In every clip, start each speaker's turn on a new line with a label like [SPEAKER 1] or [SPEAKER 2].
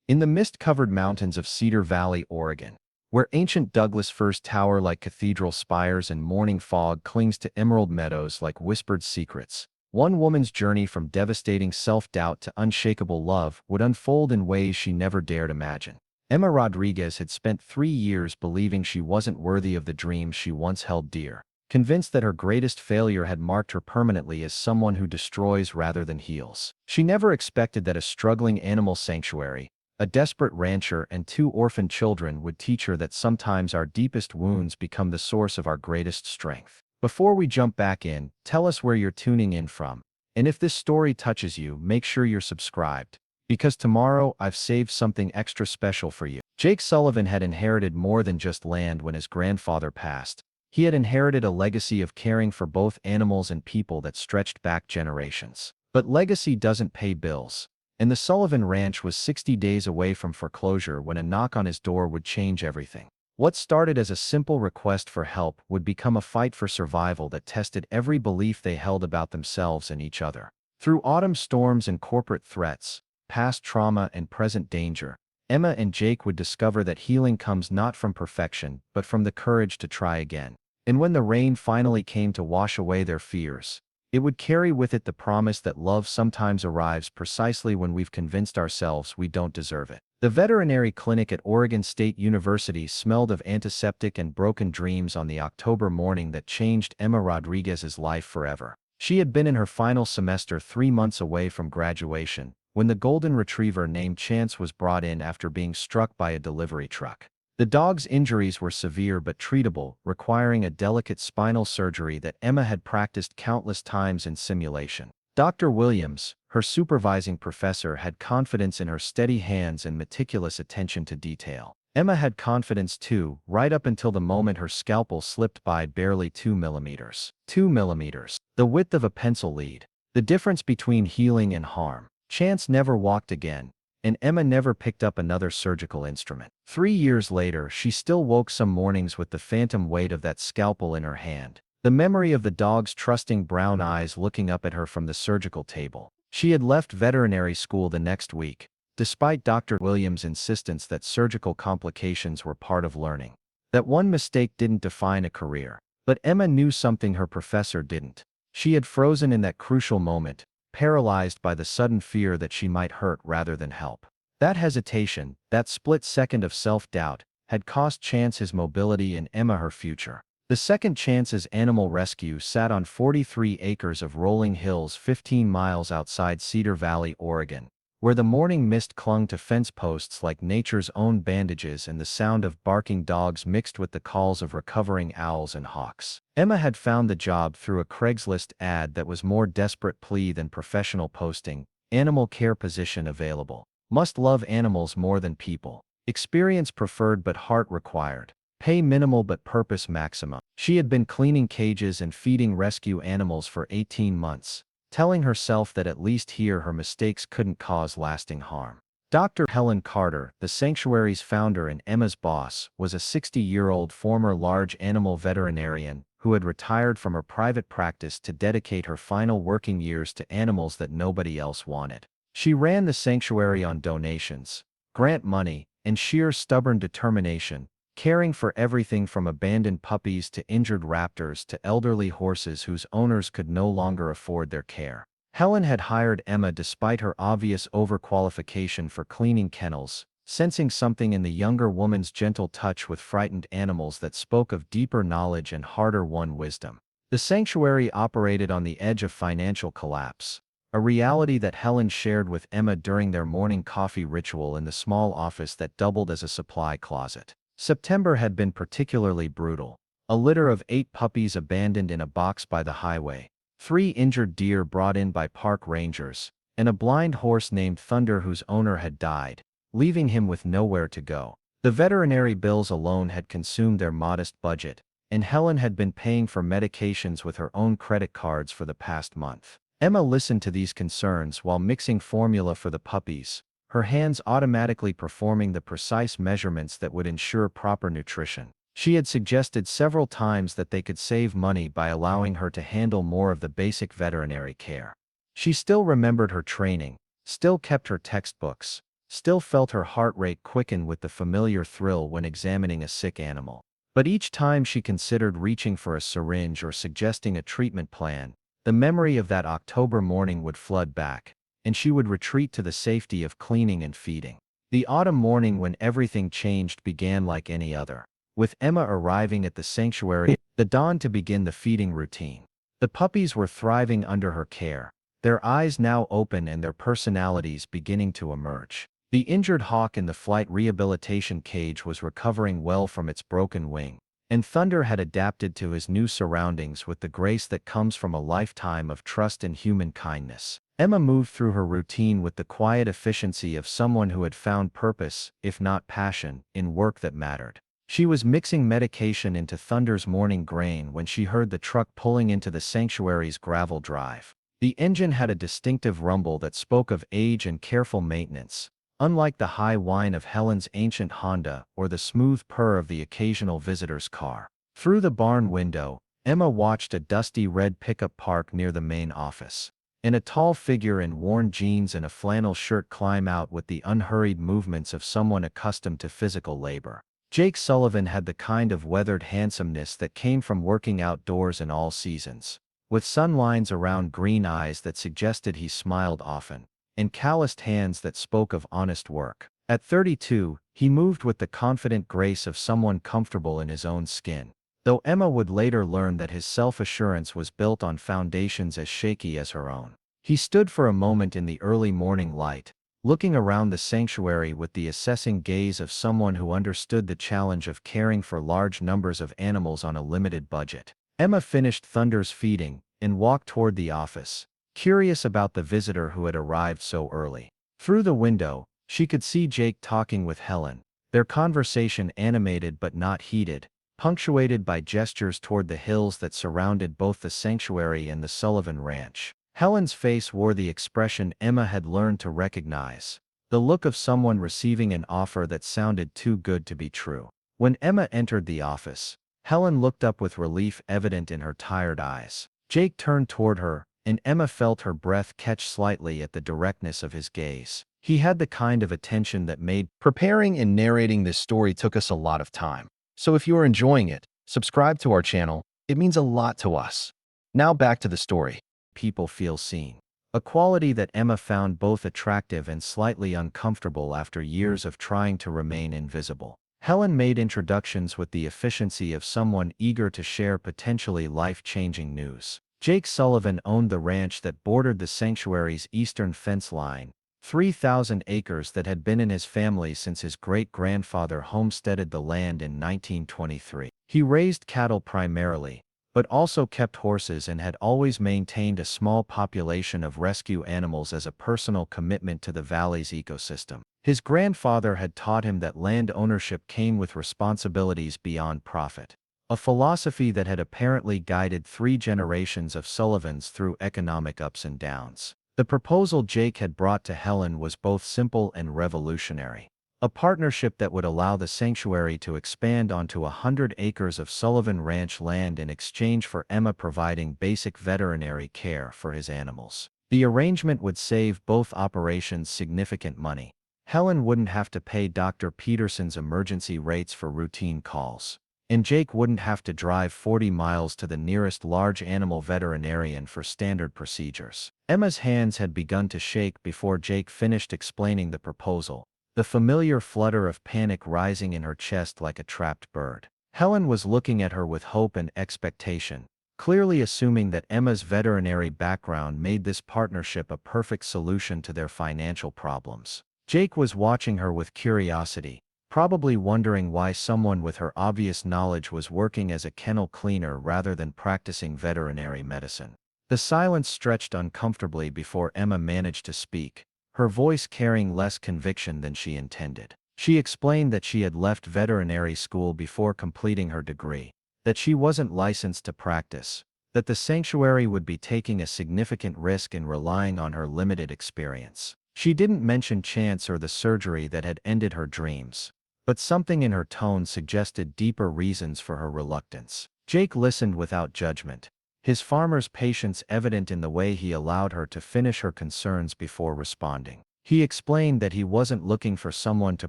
[SPEAKER 1] In the mist-covered mountains of Cedar Valley, Oregon, where ancient Douglas firs tower like cathedral spires and morning fog clings to emerald meadows like whispered secrets, one woman's journey from devastating self-doubt to unshakable love would unfold in ways she never dared imagine. Emma Rodriguez had spent 3 years believing she wasn't worthy of the dreams she once held dear, convinced that her greatest failure had marked her permanently as someone who destroys rather than heals. She never expected that a struggling animal sanctuary, a desperate rancher, and 2 orphaned children would teach her that sometimes our deepest wounds become the source of our greatest strength. Before we jump back in, tell us where you're tuning in from. And if this story touches you, make sure you're subscribed, because tomorrow I've saved something extra special for you. Jake Sullivan had inherited more than just land when his grandfather passed. He had inherited a legacy of caring for both animals and people that stretched back generations. But legacy doesn't pay bills. And the Sullivan Ranch was 60 days away from foreclosure when a knock on his door would change everything. What started as a simple request for help would become a fight for survival that tested every belief they held about themselves and each other. Through autumn storms and corporate threats, past trauma and present danger, Emma and Jake would discover that healing comes not from perfection but from the courage to try again. And when the rain finally came to wash away their fears, it would carry with it the promise that love sometimes arrives precisely when we've convinced ourselves we don't deserve it. The veterinary clinic at Oregon State University smelled of antiseptic and broken dreams on the October morning that changed Emma Rodriguez's life forever. She had been in her final semester 3 months away from graduation when the golden retriever named Chance was brought in after being struck by a delivery truck. The dog's injuries were severe but treatable, requiring a delicate spinal surgery that Emma had practiced countless times in simulation. Dr. Williams, her supervising professor, had confidence in her steady hands and meticulous attention to detail. Emma had confidence too, right up until the moment her scalpel slipped by barely 2 millimeters. 2 millimeters. The width of a pencil lead. The difference between healing and harm. Chance never walked again, and Emma never picked up another surgical instrument. 3 years later, she still woke some mornings with the phantom weight of that scalpel in her hand, the memory of the dog's trusting brown eyes looking up at her from the surgical table. She had left veterinary school the next week, despite Dr. Williams' insistence that surgical complications were part of learning, that one mistake didn't define a career. But Emma knew something her professor didn't. She had frozen in that crucial moment, paralyzed by the sudden fear that she might hurt rather than help. That hesitation, that split second of self-doubt, had cost Chance his mobility and Emma her future. The second Chance's animal rescue sat on 43 acres of rolling hills 15 miles outside Cedar Valley, Oregon, where the morning mist clung to fence posts like nature's own bandages and the sound of barking dogs mixed with the calls of recovering owls and hawks. Emma had found the job through a Craigslist ad that was more desperate plea than professional posting. Animal care position available. Must love animals more than people. Experience preferred but heart required. Pay minimal but purpose maximum. She had been cleaning cages and feeding rescue animals for 18 months. Telling herself that at least here her mistakes couldn't cause lasting harm. Dr. Helen Carter, the sanctuary's founder and Emma's boss, was a 60-year-old former large animal veterinarian who had retired from her private practice to dedicate her final working years to animals that nobody else wanted. She ran the sanctuary on donations, grant money, and sheer stubborn determination, caring for everything from abandoned puppies to injured raptors to elderly horses whose owners could no longer afford their care. Helen had hired Emma despite her obvious overqualification for cleaning kennels, sensing something in the younger woman's gentle touch with frightened animals that spoke of deeper knowledge and harder-won wisdom. The sanctuary operated on the edge of financial collapse, a reality that Helen shared with Emma during their morning coffee ritual in the small office that doubled as a supply closet. September had been particularly brutal. A litter of 8 puppies abandoned in a box by the highway, 3 injured deer brought in by park rangers, and a blind horse named Thunder whose owner had died, leaving him with nowhere to go. The veterinary bills alone had consumed their modest budget, and Helen had been paying for medications with her own credit cards for the past month. Emma listened to these concerns while mixing formula for the puppies, her hands automatically performing the precise measurements that would ensure proper nutrition. She had suggested several times that they could save money by allowing her to handle more of the basic veterinary care. She still remembered her training, still kept her textbooks, still felt her heart rate quicken with the familiar thrill when examining a sick animal. But each time she considered reaching for a syringe or suggesting a treatment plan, the memory of that October morning would flood back, and she would retreat to the safety of cleaning and feeding. The autumn morning when everything changed began like any other, with Emma arriving at the sanctuary at the dawn to begin the feeding routine. The puppies were thriving under her care, their eyes now open and their personalities beginning to emerge. The injured hawk in the flight rehabilitation cage was recovering well from its broken wing, and Thunder had adapted to his new surroundings with the grace that comes from a lifetime of trust and human kindness. Emma moved through her routine with the quiet efficiency of someone who had found purpose, if not passion, in work that mattered. She was mixing medication into Thunder's morning grain when she heard the truck pulling into the sanctuary's gravel drive. The engine had a distinctive rumble that spoke of age and careful maintenance, unlike the high whine of Helen's ancient Honda or the smooth purr of the occasional visitor's car. Through the barn window, Emma watched a dusty red pickup park near the main office, and a tall figure in worn jeans and a flannel shirt climb out with the unhurried movements of someone accustomed to physical labor. Jake Sullivan had the kind of weathered handsomeness that came from working outdoors in all seasons, with sun lines around green eyes that suggested he smiled often, and calloused hands that spoke of honest work. At 32, he moved with the confident grace of someone comfortable in his own skin, though Emma would later learn that his self-assurance was built on foundations as shaky as her own. He stood for a moment in the early morning light, looking around the sanctuary with the assessing gaze of someone who understood the challenge of caring for large numbers of animals on a limited budget. Emma finished Thunder's feeding and walked toward the office, curious about the visitor who had arrived so early. Through the window, she could see Jake talking with Helen, their conversation animated but not heated, punctuated by gestures toward the hills that surrounded both the sanctuary and the Sullivan Ranch. Helen's face wore the expression Emma had learned to recognize, the look of someone receiving an offer that sounded too good to be true. When Emma entered the office, Helen looked up with relief evident in her tired eyes. Jake turned toward her, and Emma felt her breath catch slightly at the directness of his gaze. He had the kind of attention that made preparing and narrating this story took us a lot of time. So if you are enjoying it, subscribe to our channel. It means a lot to us. Now back to the story. People feel seen, a quality that Emma found both attractive and slightly uncomfortable after years of trying to remain invisible. Helen made introductions with the efficiency of someone eager to share potentially life-changing news. Jake Sullivan owned the ranch that bordered the sanctuary's eastern fence line, 3,000 acres that had been in his family since his great-grandfather homesteaded the land in 1923. He raised cattle primarily, but also kept horses and had always maintained a small population of rescue animals as a personal commitment to the valley's ecosystem. His grandfather had taught him that land ownership came with responsibilities beyond profit, a philosophy that had apparently guided 3 generations of Sullivans through economic ups and downs. The proposal Jake had brought to Helen was both simple and revolutionary. A partnership that would allow the sanctuary to expand onto 100 acres of Sullivan Ranch land in exchange for Emma providing basic veterinary care for his animals. The arrangement would save both operations significant money. Helen wouldn't have to pay Dr. Peterson's emergency rates for routine calls, and Jake wouldn't have to drive 40 miles to the nearest large animal veterinarian for standard procedures. Emma's hands had begun to shake before Jake finished explaining the proposal, the familiar flutter of panic rising in her chest like a trapped bird. Helen was looking at her with hope and expectation, clearly assuming that Emma's veterinary background made this partnership a perfect solution to their financial problems. Jake was watching her with curiosity, probably wondering why someone with her obvious knowledge was working as a kennel cleaner rather than practicing veterinary medicine. The silence stretched uncomfortably before Emma managed to speak, her voice carrying less conviction than she intended. She explained that she had left veterinary school before completing her degree, that she wasn't licensed to practice, that the sanctuary would be taking a significant risk in relying on her limited experience. She didn't mention Chance or the surgery that had ended her dreams, but something in her tone suggested deeper reasons for her reluctance. Jake listened without judgment, his farmer's patience evident in the way he allowed her to finish her concerns before responding. He explained that he wasn't looking for someone to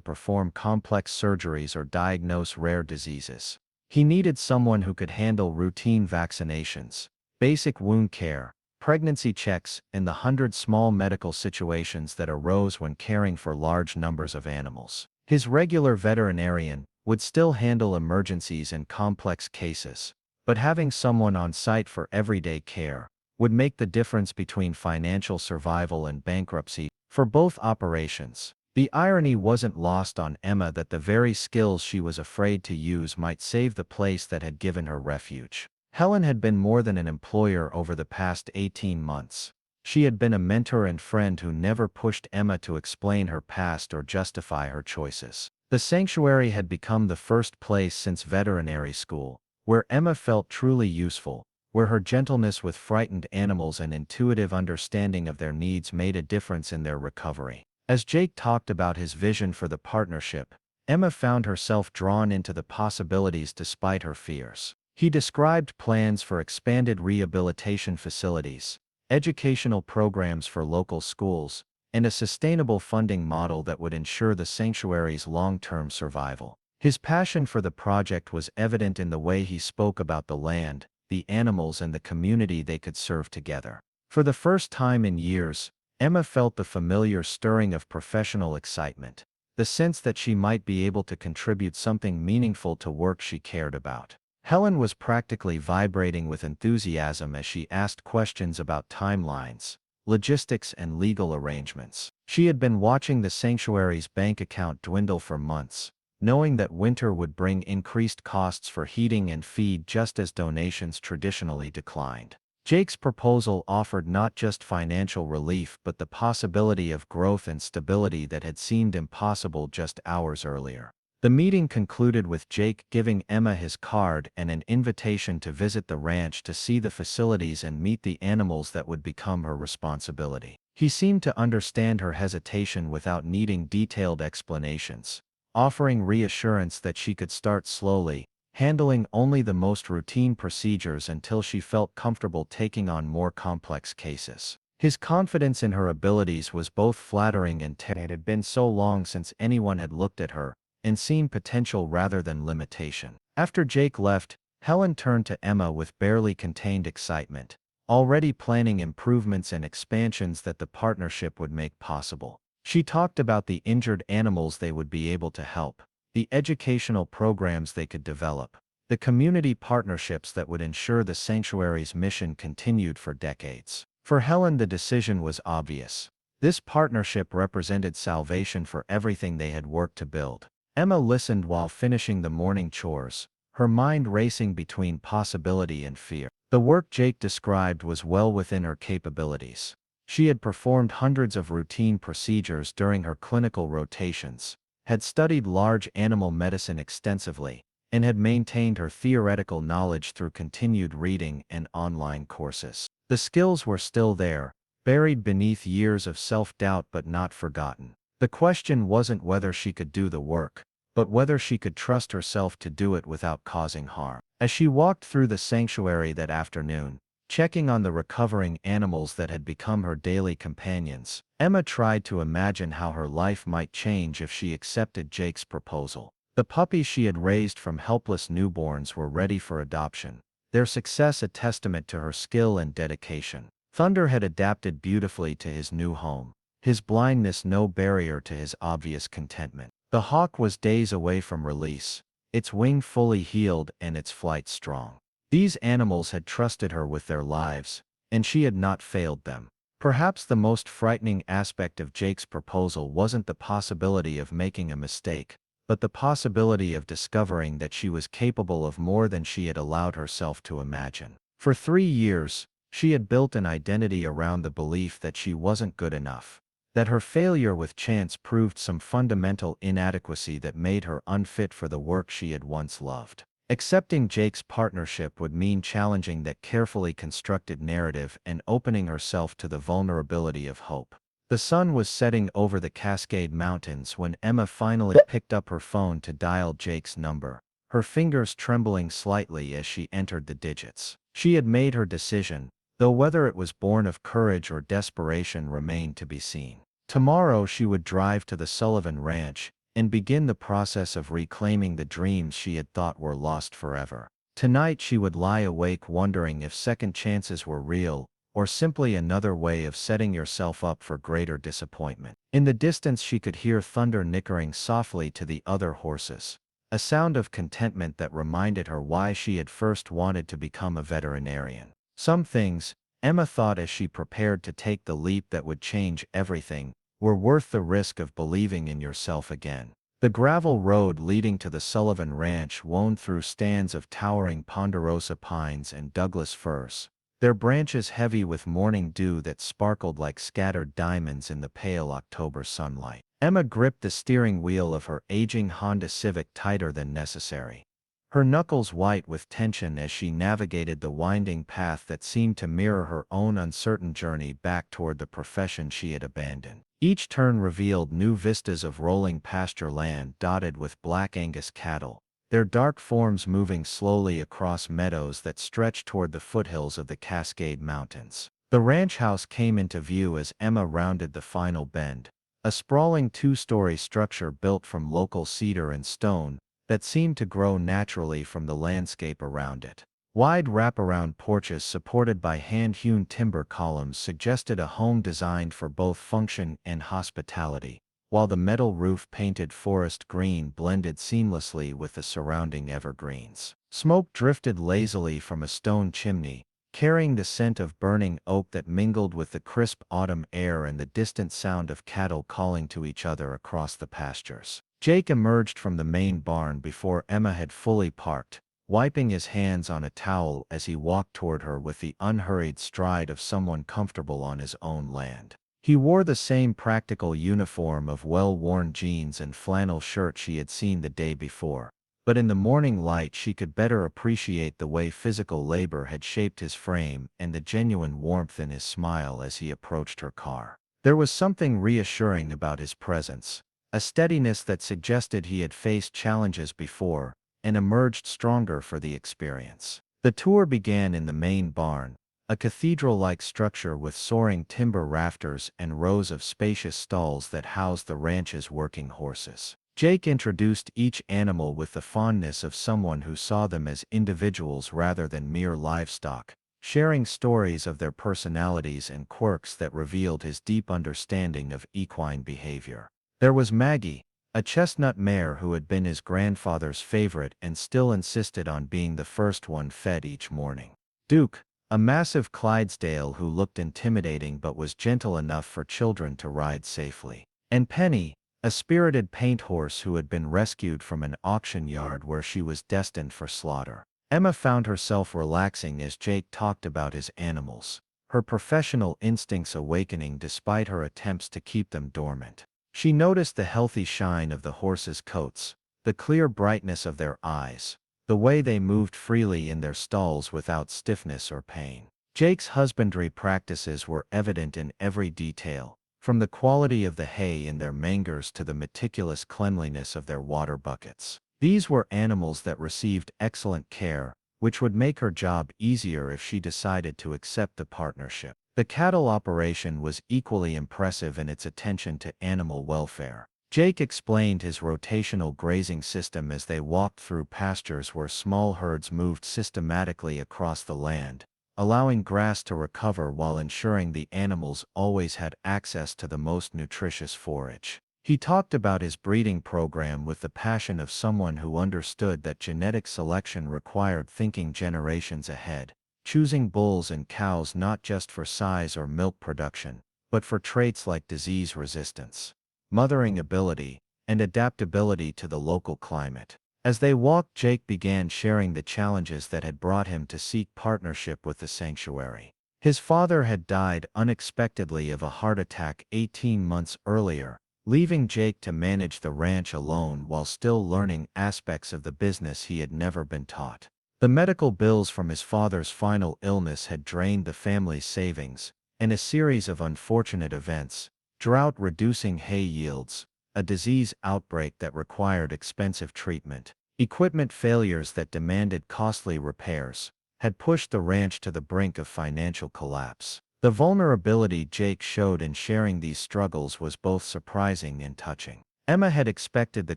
[SPEAKER 1] perform complex surgeries or diagnose rare diseases. He needed someone who could handle routine vaccinations, basic wound care, pregnancy checks, and the 100 small medical situations that arose when caring for large numbers of animals. His regular veterinarian would still handle emergencies and complex cases, but having someone on site for everyday care would make the difference between financial survival and bankruptcy for both operations. The irony wasn't lost on Emma that the very skills she was afraid to use might save the place that had given her refuge. Helen had been more than an employer over the past 18 months. She had been a mentor and friend who never pushed Emma to explain her past or justify her choices. The sanctuary had become the first place since veterinary school where Emma felt truly useful, where her gentleness with frightened animals and intuitive understanding of their needs made a difference in their recovery. As Jake talked about his vision for the partnership, Emma found herself drawn into the possibilities despite her fears. He described plans for expanded rehabilitation facilities, educational programs for local schools, and a sustainable funding model that would ensure the sanctuary's long-term survival. His passion for the project was evident in the way he spoke about the land, the animals, and the community they could serve together. For the first time in years, Emma felt the familiar stirring of professional excitement, the sense that she might be able to contribute something meaningful to work she cared about. Helen was practically vibrating with enthusiasm as she asked questions about timelines, logistics, and legal arrangements. She had been watching the sanctuary's bank account dwindle for months, knowing that winter would bring increased costs for heating and feed just as donations traditionally declined. Jake's proposal offered not just financial relief but the possibility of growth and stability that had seemed impossible just hours earlier. The meeting concluded with Jake giving Emma his card and an invitation to visit the ranch to see the facilities and meet the animals that would become her responsibility. He seemed to understand her hesitation without needing detailed explanations, offering reassurance that she could start slowly, handling only the most routine procedures until she felt comfortable taking on more complex cases. His confidence in her abilities was both flattering and telling. It had been so long since anyone had looked at her and seen potential rather than limitation. After Jake left, Helen turned to Emma with barely contained excitement, already planning improvements and expansions that the partnership would make possible. She talked about the injured animals they would be able to help, the educational programs they could develop, the community partnerships that would ensure the sanctuary's mission continued for decades. For Helen, the decision was obvious. This partnership represented salvation for everything they had worked to build. Emma listened while finishing the morning chores, her mind racing between possibility and fear. The work Jake described was well within her capabilities. She had performed hundreds of routine procedures during her clinical rotations, had studied large animal medicine extensively, and had maintained her theoretical knowledge through continued reading and online courses. The skills were still there, buried beneath years of self-doubt but not forgotten. The question wasn't whether she could do the work, but whether she could trust herself to do it without causing harm. As she walked through the sanctuary that afternoon, checking on the recovering animals that had become her daily companions, Emma tried to imagine how her life might change if she accepted Jake's proposal. The puppies she had raised from helpless newborns were ready for adoption, their success a testament to her skill and dedication. Thunder had adapted beautifully to his new home, his blindness no barrier to his obvious contentment. The hawk was days away from release, its wing fully healed and its flight strong. These animals had trusted her with their lives, and she had not failed them. Perhaps the most frightening aspect of Jake's proposal wasn't the possibility of making a mistake, but the possibility of discovering that she was capable of more than she had allowed herself to imagine. For 3 years, she had built an identity around the belief that she wasn't good enough, that her failure with chance proved some fundamental inadequacy that made her unfit for the work she had once loved. Accepting Jake's partnership would mean challenging that carefully constructed narrative and opening herself to the vulnerability of hope. The sun was setting over the Cascade Mountains when Emma finally picked up her phone to dial Jake's number, her fingers trembling slightly as she entered the digits. She had made her decision, though whether it was born of courage or desperation remained to be seen. Tomorrow she would drive to the Sullivan Ranch and begin the process of reclaiming the dreams she had thought were lost forever. Tonight she would lie awake wondering if second chances were real, or simply another way of setting yourself up for greater disappointment. In the distance she could hear thunder nickering softly to the other horses, a sound of contentment that reminded her why she had first wanted to become a veterinarian. Some things, Emma thought as she prepared to take the leap that would change everything, were worth the risk of believing in yourself again. The gravel road leading to the Sullivan Ranch wound through stands of towering ponderosa pines and Douglas firs, their branches heavy with morning dew that sparkled like scattered diamonds in the pale October sunlight. Emma gripped the steering wheel of her aging Honda Civic tighter than necessary, her knuckles white with tension as she navigated the winding path that seemed to mirror her own uncertain journey back toward the profession she had abandoned. Each turn revealed new vistas of rolling pasture land dotted with black Angus cattle, their dark forms moving slowly across meadows that stretched toward the foothills of the Cascade Mountains. The ranch house came into view as Emma rounded the final bend, a sprawling two-story structure built from local cedar and stone that seemed to grow naturally from the landscape around it. Wide wraparound porches supported by hand-hewn timber columns suggested a home designed for both function and hospitality, while the metal roof painted forest green blended seamlessly with the surrounding evergreens. Smoke drifted lazily from a stone chimney, carrying the scent of burning oak that mingled with the crisp autumn air and the distant sound of cattle calling to each other across the pastures. Jake emerged from the main barn before Emma had fully parked, wiping his hands on a towel as he walked toward her with the unhurried stride of someone comfortable on his own land. He wore the same practical uniform of well-worn jeans and flannel shirt she had seen the day before, but in the morning light she could better appreciate the way physical labor had shaped his frame and the genuine warmth in his smile as he approached her car. There was something reassuring about his presence, a steadiness that suggested he had faced challenges before and emerged stronger for the experience. The tour began in the main barn, a cathedral-like structure with soaring timber rafters and rows of spacious stalls that housed the ranch's working horses. Jake introduced each animal with the fondness of someone who saw them as individuals rather than mere livestock, sharing stories of their personalities and quirks that revealed his deep understanding of equine behavior. There was Maggie, a chestnut mare who had been his grandfather's favorite and still insisted on being the first one fed each morning. Duke, a massive Clydesdale who looked intimidating but was gentle enough for children to ride safely. And Penny, a spirited paint horse who had been rescued from an auction yard where she was destined for slaughter. Emma found herself relaxing as Jake talked about his animals, her professional instincts awakening despite her attempts to keep them dormant. She noticed the healthy shine of the horses' coats, the clear brightness of their eyes, the way they moved freely in their stalls without stiffness or pain. Jake's husbandry practices were evident in every detail, from the quality of the hay in their mangers to the meticulous cleanliness of their water buckets. These were animals that received excellent care, which would make her job easier if she decided to accept the partnership. The cattle operation was equally impressive in its attention to animal welfare. Jake explained his rotational grazing system as they walked through pastures where small herds moved systematically across the land, allowing grass to recover while ensuring the animals always had access to the most nutritious forage. He talked about his breeding program with the passion of someone who understood that genetic selection required thinking generations ahead, choosing bulls and cows not just for size or milk production, but for traits like disease resistance, mothering ability, and adaptability to the local climate. As they walked, Jake began sharing the challenges that had brought him to seek partnership with the sanctuary. His father had died unexpectedly of a heart attack 18 months earlier, leaving Jake to manage the ranch alone while still learning aspects of the business he had never been taught. The medical bills from his father's final illness had drained the family's savings, and a series of unfortunate events, drought reducing hay yields, a disease outbreak that required expensive treatment, equipment failures that demanded costly repairs, had pushed the ranch to the brink of financial collapse. The vulnerability Jake showed in sharing these struggles was both surprising and touching. Emma had expected the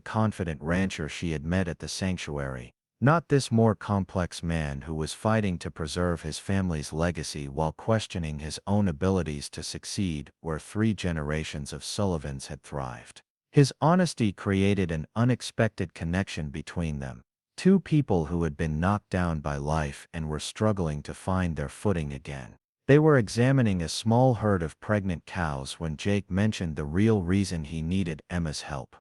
[SPEAKER 1] confident rancher she had met at the sanctuary, not this more complex man who was fighting to preserve his family's legacy while questioning his own abilities to succeed where 3 generations of Sullivans had thrived. His honesty created an unexpected connection between them. Two people who had been knocked down by life and were struggling to find their footing again. They were examining a small herd of pregnant cows when Jake mentioned the real reason he needed Emma's help.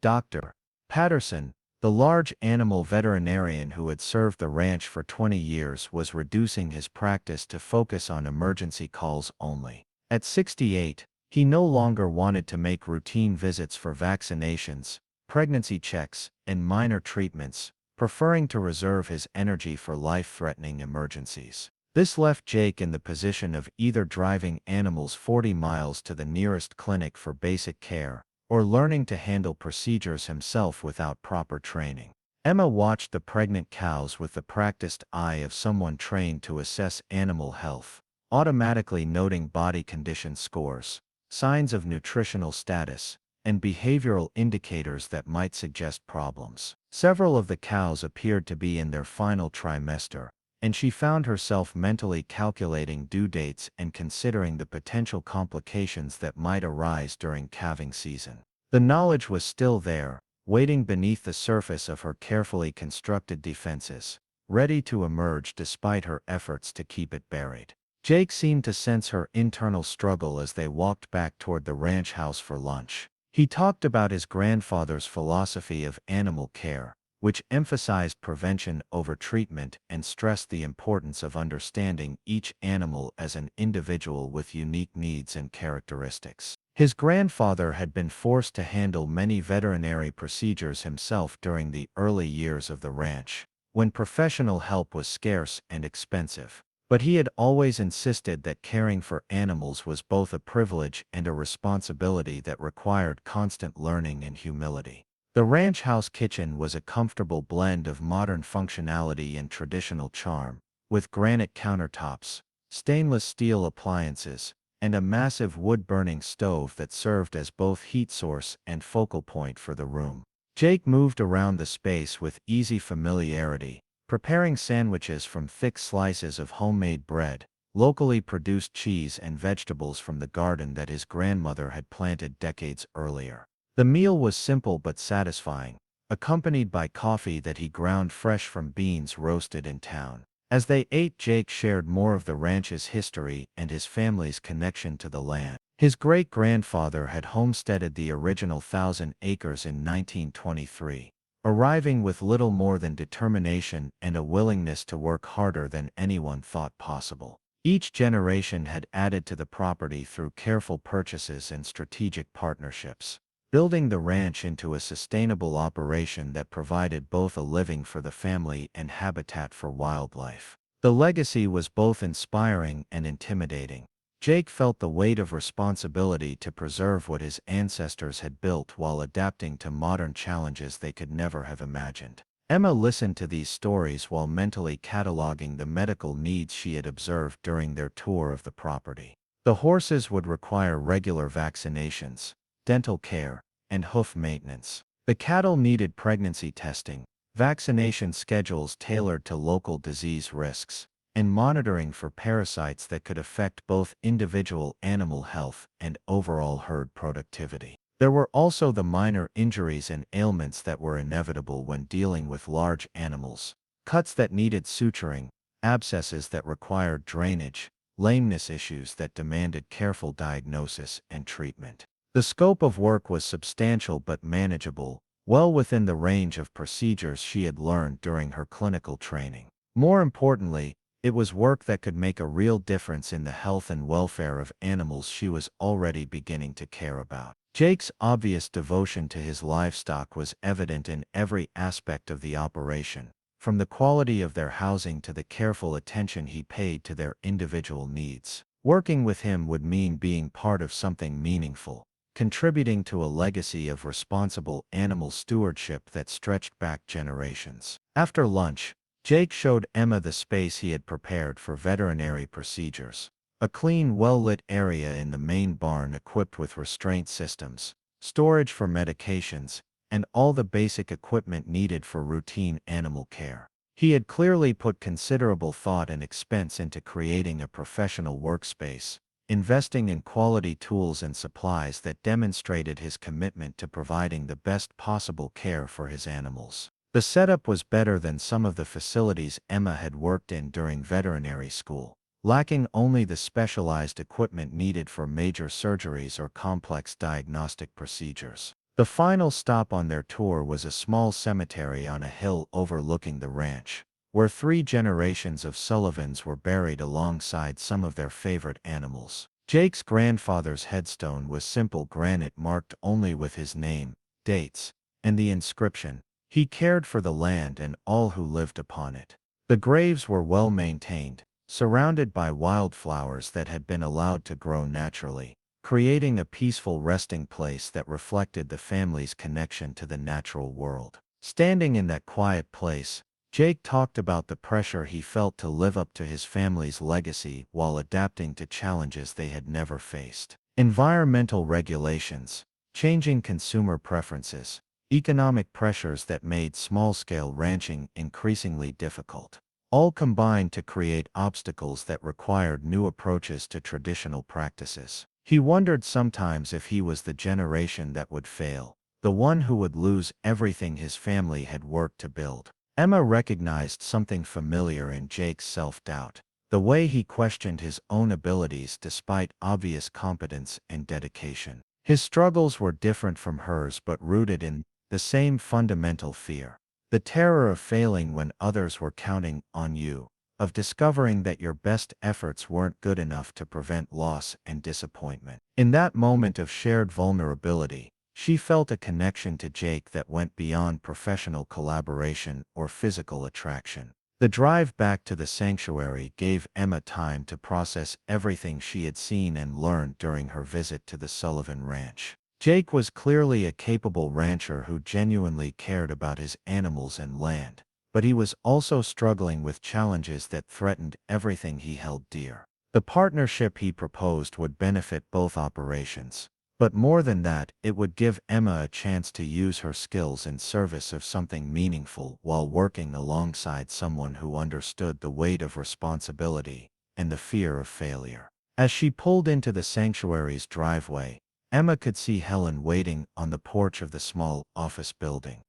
[SPEAKER 1] Dr. Patterson, the large animal veterinarian who had served the ranch for 20 years, was reducing his practice to focus on emergency calls only. At 68, he no longer wanted to make routine visits for vaccinations, pregnancy checks, and minor treatments, preferring to reserve his energy for life-threatening emergencies. This left Jake in the position of either driving animals 40 miles to the nearest clinic for basic care, or learning to handle procedures himself without proper training. Emma watched the pregnant cows with the practiced eye of someone trained to assess animal health, automatically noting body condition scores, signs of nutritional status, and behavioral indicators that might suggest problems. Several of the cows appeared to be in their final trimester, and she found herself mentally calculating due dates and considering the potential complications that might arise during calving season. The knowledge was still there, waiting beneath the surface of her carefully constructed defenses, ready to emerge despite her efforts to keep it buried. Jake seemed to sense her internal struggle as they walked back toward the ranch house for lunch. He talked about his grandfather's philosophy of animal care, which emphasized prevention over treatment and stressed the importance of understanding each animal as an individual with unique needs and characteristics. His grandfather had been forced to handle many veterinary procedures himself during the early years of the ranch, when professional help was scarce and expensive. But he had always insisted that caring for animals was both a privilege and a responsibility that required constant learning and humility. The ranch house kitchen was a comfortable blend of modern functionality and traditional charm, with granite countertops, stainless steel appliances, and a massive wood-burning stove that served as both heat source and focal point for the room. Jake moved around the space with easy familiarity, preparing sandwiches from thick slices of homemade bread, locally produced cheese, and vegetables from the garden that his grandmother had planted decades earlier. The meal was simple but satisfying, accompanied by coffee that he ground fresh from beans roasted in town. As they ate, Jake shared more of the ranch's history and his family's connection to the land. His great-grandfather had homesteaded the original 1,000 acres in 1923, arriving with little more than determination and a willingness to work harder than anyone thought possible. Each generation had added to the property through careful purchases and strategic partnerships, building the ranch into a sustainable operation that provided both a living for the family and habitat for wildlife. The legacy was both inspiring and intimidating. Jake felt the weight of responsibility to preserve what his ancestors had built while adapting to modern challenges they could never have imagined. Emma listened to these stories while mentally cataloging the medical needs she had observed during their tour of the property. The horses would require regular vaccinations, dental care, and hoof maintenance. The cattle needed pregnancy testing, vaccination schedules tailored to local disease risks, and monitoring for parasites that could affect both individual animal health and overall herd productivity. There were also the minor injuries and ailments that were inevitable when dealing with large animals: cuts that needed suturing, abscesses that required drainage, lameness issues that demanded careful diagnosis and treatment. The scope of work was substantial but manageable, well within the range of procedures she had learned during her clinical training. More importantly, it was work that could make a real difference in the health and welfare of animals she was already beginning to care about. Jake's obvious devotion to his livestock was evident in every aspect of the operation, from the quality of their housing to the careful attention he paid to their individual needs. Working with him would mean being part of something meaningful, contributing to a legacy of responsible animal stewardship that stretched back generations. After lunch, Jake showed Emma the space he had prepared for veterinary procedures. A clean, well-lit area in the main barn equipped with restraint systems, storage for medications, and all the basic equipment needed for routine animal care. He had clearly put considerable thought and expense into creating a professional workspace, investing in quality tools and supplies that demonstrated his commitment to providing the best possible care for his animals. The setup was better than some of the facilities Emma had worked in during veterinary school, lacking only the specialized equipment needed for major surgeries or complex diagnostic procedures. The final stop on their tour was a small cemetery on a hill overlooking the ranch, where 3 generations of Sullivans were buried alongside some of their favorite animals. Jake's grandfather's headstone was simple granite marked only with his name, dates, and the inscription, "He cared for the land and all who lived upon it." The graves were well maintained, surrounded by wildflowers that had been allowed to grow naturally, creating a peaceful resting place that reflected the family's connection to the natural world. Standing in that quiet place, Jake talked about the pressure he felt to live up to his family's legacy while adapting to challenges they had never faced. Environmental regulations, changing consumer preferences, economic pressures that made small-scale ranching increasingly difficult, all combined to create obstacles that required new approaches to traditional practices. He wondered sometimes if he was the generation that would fail, the one who would lose everything his family had worked to build. Emma recognized something familiar in Jake's self-doubt, the way he questioned his own abilities despite obvious competence and dedication. His struggles were different from hers but rooted in the same fundamental fear, the terror of failing when others were counting on you, of discovering that your best efforts weren't good enough to prevent loss and disappointment. In that moment of shared vulnerability, she felt a connection to Jake that went beyond professional collaboration or physical attraction. The drive back to the sanctuary gave Emma time to process everything she had seen and learned during her visit to the Sullivan Ranch. Jake was clearly a capable rancher who genuinely cared about his animals and land, but he was also struggling with challenges that threatened everything he held dear. The partnership he proposed would benefit both operations, but more than that, it would give Emma a chance to use her skills in service of something meaningful while working alongside someone who understood the weight of responsibility and the fear of failure. As she pulled into the sanctuary's driveway, Emma could see Helen waiting on the porch of the small office building,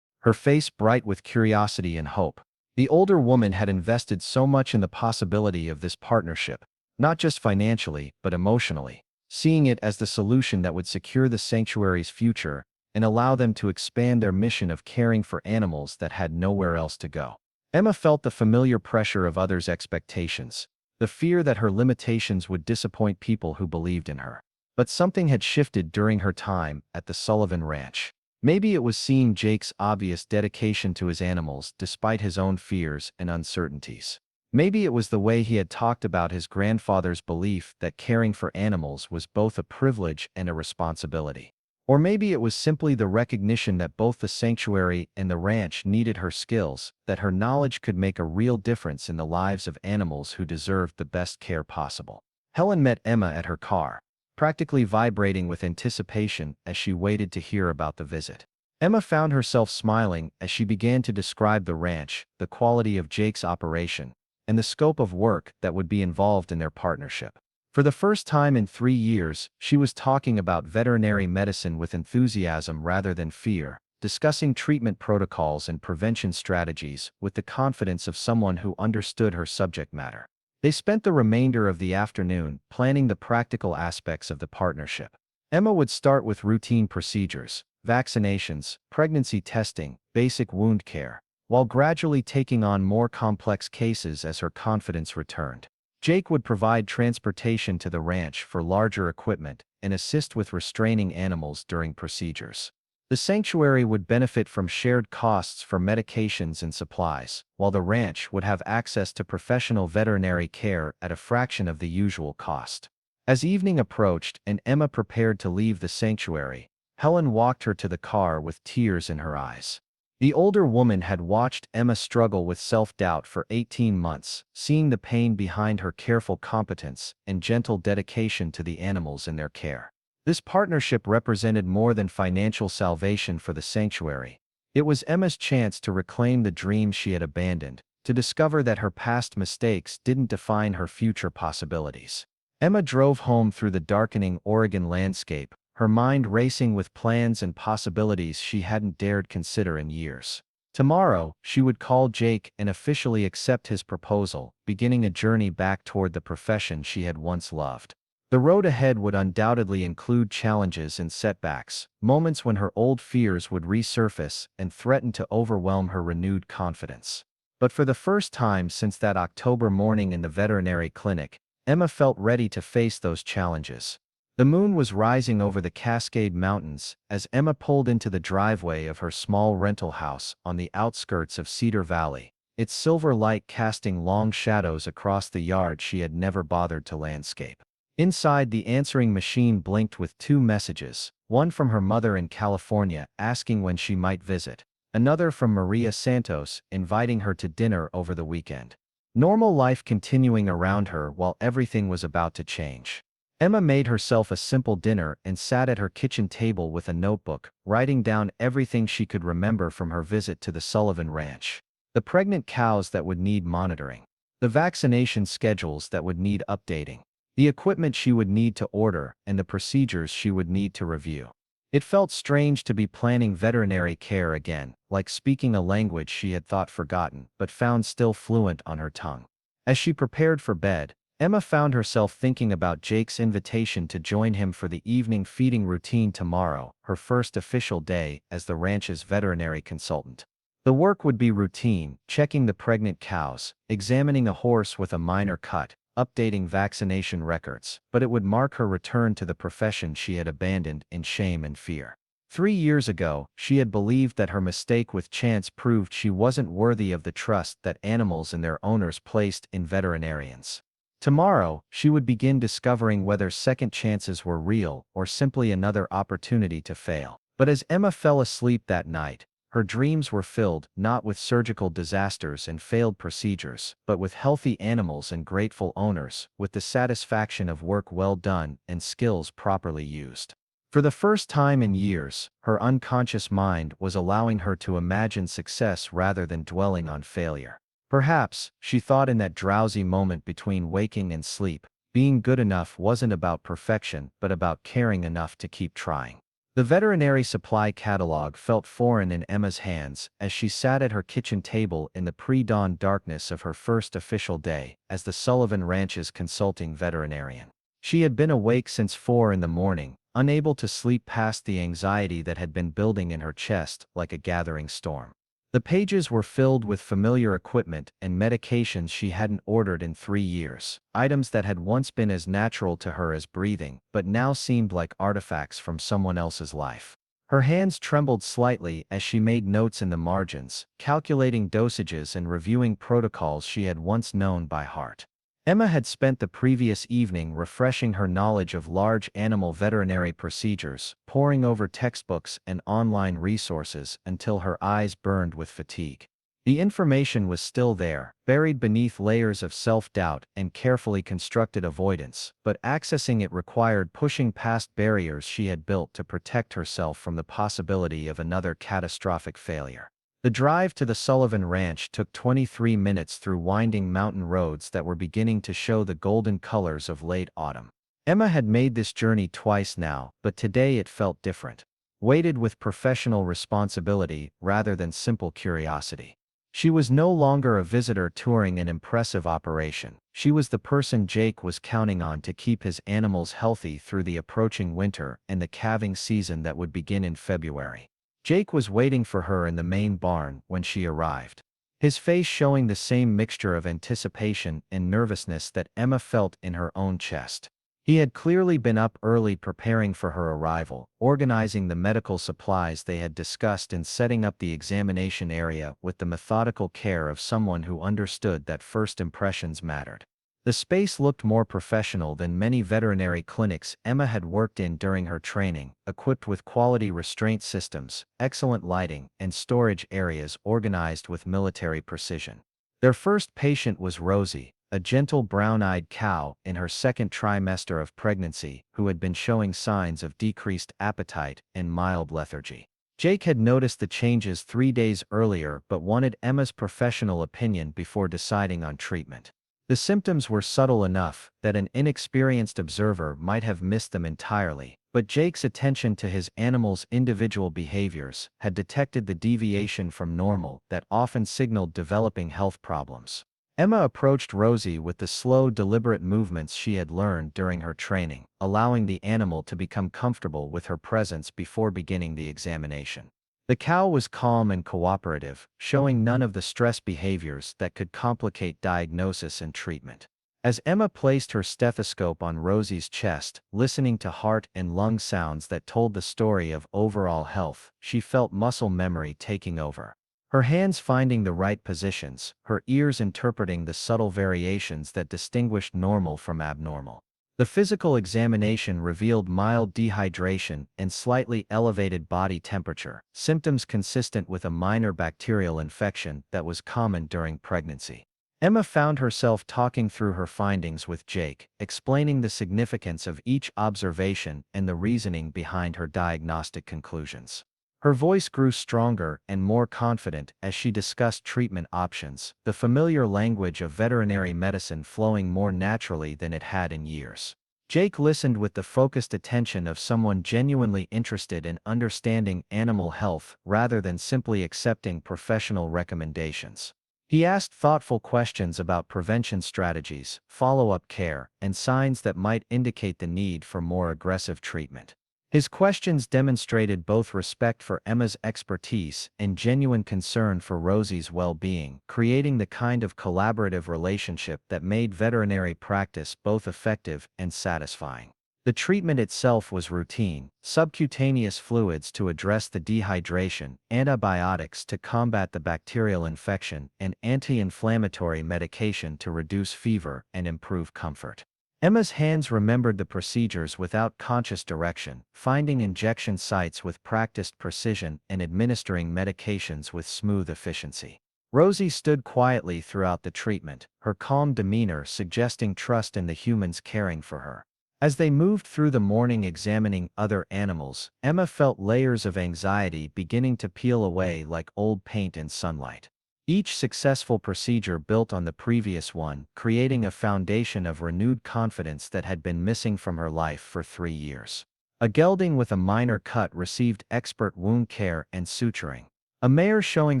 [SPEAKER 1] her face bright with curiosity and hope. The older woman had invested so much in the possibility of this partnership, not just financially, but emotionally, seeing it as the solution that would secure the sanctuary's future and allow them to expand their mission of caring for animals that had nowhere else to go. Emma felt the familiar pressure of others' expectations, the fear that her limitations would disappoint people who believed in her. But something had shifted during her time at the Sullivan Ranch. Maybe it was seeing Jake's obvious dedication to his animals despite his own fears and uncertainties. Maybe it was the way he had talked about his grandfather's belief that caring for animals was both a privilege and a responsibility. Or maybe it was simply the recognition that both the sanctuary and the ranch needed her skills, that her knowledge could make a real difference in the lives of animals who deserved the best care possible. Helen met Emma at her car, practically vibrating with anticipation as she waited to hear about the visit. Emma found herself smiling as she began to describe the ranch, the quality of Jake's operation, and the scope of work that would be involved in their partnership. For the first time in 3 years, she was talking about veterinary medicine with enthusiasm rather than fear, discussing treatment protocols and prevention strategies with the confidence of someone who understood her subject matter. They spent the remainder of the afternoon planning the practical aspects of the partnership. Emma would start with routine procedures, vaccinations, pregnancy testing, basic wound care, while gradually taking on more complex cases as her confidence returned. Jake would provide transportation to the ranch for larger equipment and assist with restraining animals during procedures. The sanctuary would benefit from shared costs for medications and supplies, while the ranch would have access to professional veterinary care at a fraction of the usual cost. As evening approached and Emma prepared to leave the sanctuary, Helen walked her to the car with tears in her eyes. The older woman had watched Emma struggle with self-doubt for 18 months, seeing the pain behind her careful competence and gentle dedication to the animals in their care. This partnership represented more than financial salvation for the sanctuary. It was Emma's chance to reclaim the dream she had abandoned, to discover that her past mistakes didn't define her future possibilities. Emma drove home through the darkening Oregon landscape, her mind racing with plans and possibilities she hadn't dared consider in years. Tomorrow, she would call Jake and officially accept his proposal, beginning a journey back toward the profession she had once loved. The road ahead would undoubtedly include challenges and setbacks, moments when her old fears would resurface and threaten to overwhelm her renewed confidence. But for the first time since that October morning in the veterinary clinic, Emma felt ready to face those challenges. The moon was rising over the Cascade Mountains as Emma pulled into the driveway of her small rental house on the outskirts of Cedar Valley, its silver light casting long shadows across the yard she had never bothered to landscape. Inside, the answering machine blinked with two messages, one from her mother in California asking when she might visit, another from Maria Santos inviting her to dinner over the weekend. Normal life continuing around her while everything was about to change. Emma made herself a simple dinner and sat at her kitchen table with a notebook, writing down everything she could remember from her visit to the Sullivan ranch. The pregnant cows that would need monitoring. The vaccination schedules that would need updating. The equipment she would need to order and the procedures she would need to review. It felt strange to be planning veterinary care again, like speaking a language she had thought forgotten but found still fluent on her tongue. As she prepared for bed, Emma found herself thinking about Jake's invitation to join him for the evening feeding routine tomorrow, her first official day as the ranch's veterinary consultant. The work would be routine, checking the pregnant cows, examining a horse with a minor cut, updating vaccination records, but it would mark her return to the profession she had abandoned in shame and fear. 3 years ago, she had believed that her mistake with Chance proved she wasn't worthy of the trust that animals and their owners placed in veterinarians. Tomorrow, she would begin discovering whether second chances were real or simply another opportunity to fail. But as Emma fell asleep that night, her dreams were filled not with surgical disasters and failed procedures, but with healthy animals and grateful owners, with the satisfaction of work well done and skills properly used. For the first time in years, her unconscious mind was allowing her to imagine success rather than dwelling on failure. Perhaps, she thought in that drowsy moment between waking and sleep, being good enough wasn't about perfection but about caring enough to keep trying. The veterinary supply catalog felt foreign in Emma's hands as she sat at her kitchen table in the pre-dawn darkness of her first official day as the Sullivan Ranch's consulting veterinarian. She had been awake since 4 in the morning, unable to sleep past the anxiety that had been building in her chest like a gathering storm. The pages were filled with familiar equipment and medications she hadn't ordered in 3 years, items that had once been as natural to her as breathing, but now seemed like artifacts from someone else's life. Her hands trembled slightly as she made notes in the margins, calculating dosages and reviewing protocols she had once known by heart. Emma had spent the previous evening refreshing her knowledge of large animal veterinary procedures, poring over textbooks and online resources until her eyes burned with fatigue. The information was still there, buried beneath layers of self-doubt and carefully constructed avoidance, but accessing it required pushing past barriers she had built to protect herself from the possibility of another catastrophic failure. The drive to the Sullivan Ranch took 23 minutes through winding mountain roads that were beginning to show the golden colors of late autumn. Emma had made this journey twice now, but today it felt different, weighted with professional responsibility rather than simple curiosity. She was no longer a visitor touring an impressive operation. She was the person Jake was counting on to keep his animals healthy through the approaching winter and the calving season that would begin in February. Jake was waiting for her in the main barn when she arrived, his face showing the same mixture of anticipation and nervousness that Emma felt in her own chest. He had clearly been up early preparing for her arrival, organizing the medical supplies they had discussed and setting up the examination area with the methodical care of someone who understood that first impressions mattered. The space looked more professional than many veterinary clinics Emma had worked in during her training, equipped with quality restraint systems, excellent lighting, and storage areas organized with military precision. Their first patient was Rosie, a gentle brown-eyed cow in her second trimester of pregnancy who had been showing signs of decreased appetite and mild lethargy. Jake had noticed the changes 3 days earlier but wanted Emma's professional opinion before deciding on treatment. The symptoms were subtle enough that an inexperienced observer might have missed them entirely, but Jake's attention to his animal's individual behaviors had detected the deviation from normal that often signaled developing health problems. Emma approached Rosie with the slow, deliberate movements she had learned during her training, allowing the animal to become comfortable with her presence before beginning the examination. The cow was calm and cooperative, showing none of the stress behaviors that could complicate diagnosis and treatment. As Emma placed her stethoscope on Rosie's chest, listening to heart and lung sounds that told the story of overall health, she felt muscle memory taking over. Her hands finding the right positions, her ears interpreting the subtle variations that distinguished normal from abnormal. The physical examination revealed mild dehydration and slightly elevated body temperature, symptoms consistent with a minor bacterial infection that was common during pregnancy. Emma found herself talking through her findings with Jake, explaining the significance of each observation and the reasoning behind her diagnostic conclusions. Her voice grew stronger and more confident as she discussed treatment options, the familiar language of veterinary medicine flowing more naturally than it had in years. Jake listened with the focused attention of someone genuinely interested in understanding animal health rather than simply accepting professional recommendations. He asked thoughtful questions about prevention strategies, follow-up care, and signs that might indicate the need for more aggressive treatment. His questions demonstrated both respect for Emma's expertise and genuine concern for Rosie's well-being, creating the kind of collaborative relationship that made veterinary practice both effective and satisfying. The treatment itself was routine: subcutaneous fluids to address the dehydration, antibiotics to combat the bacterial infection, and anti-inflammatory medication to reduce fever and improve comfort. Emma's hands remembered the procedures without conscious direction, finding injection sites with practiced precision and administering medications with smooth efficiency. Rosie stood quietly throughout the treatment, her calm demeanor suggesting trust in the humans caring for her. As they moved through the morning examining other animals, Emma felt layers of anxiety beginning to peel away like old paint in sunlight. Each successful procedure built on the previous one, creating a foundation of renewed confidence that had been missing from her life for 3 years. A gelding with a minor cut received expert wound care and suturing. A mare showing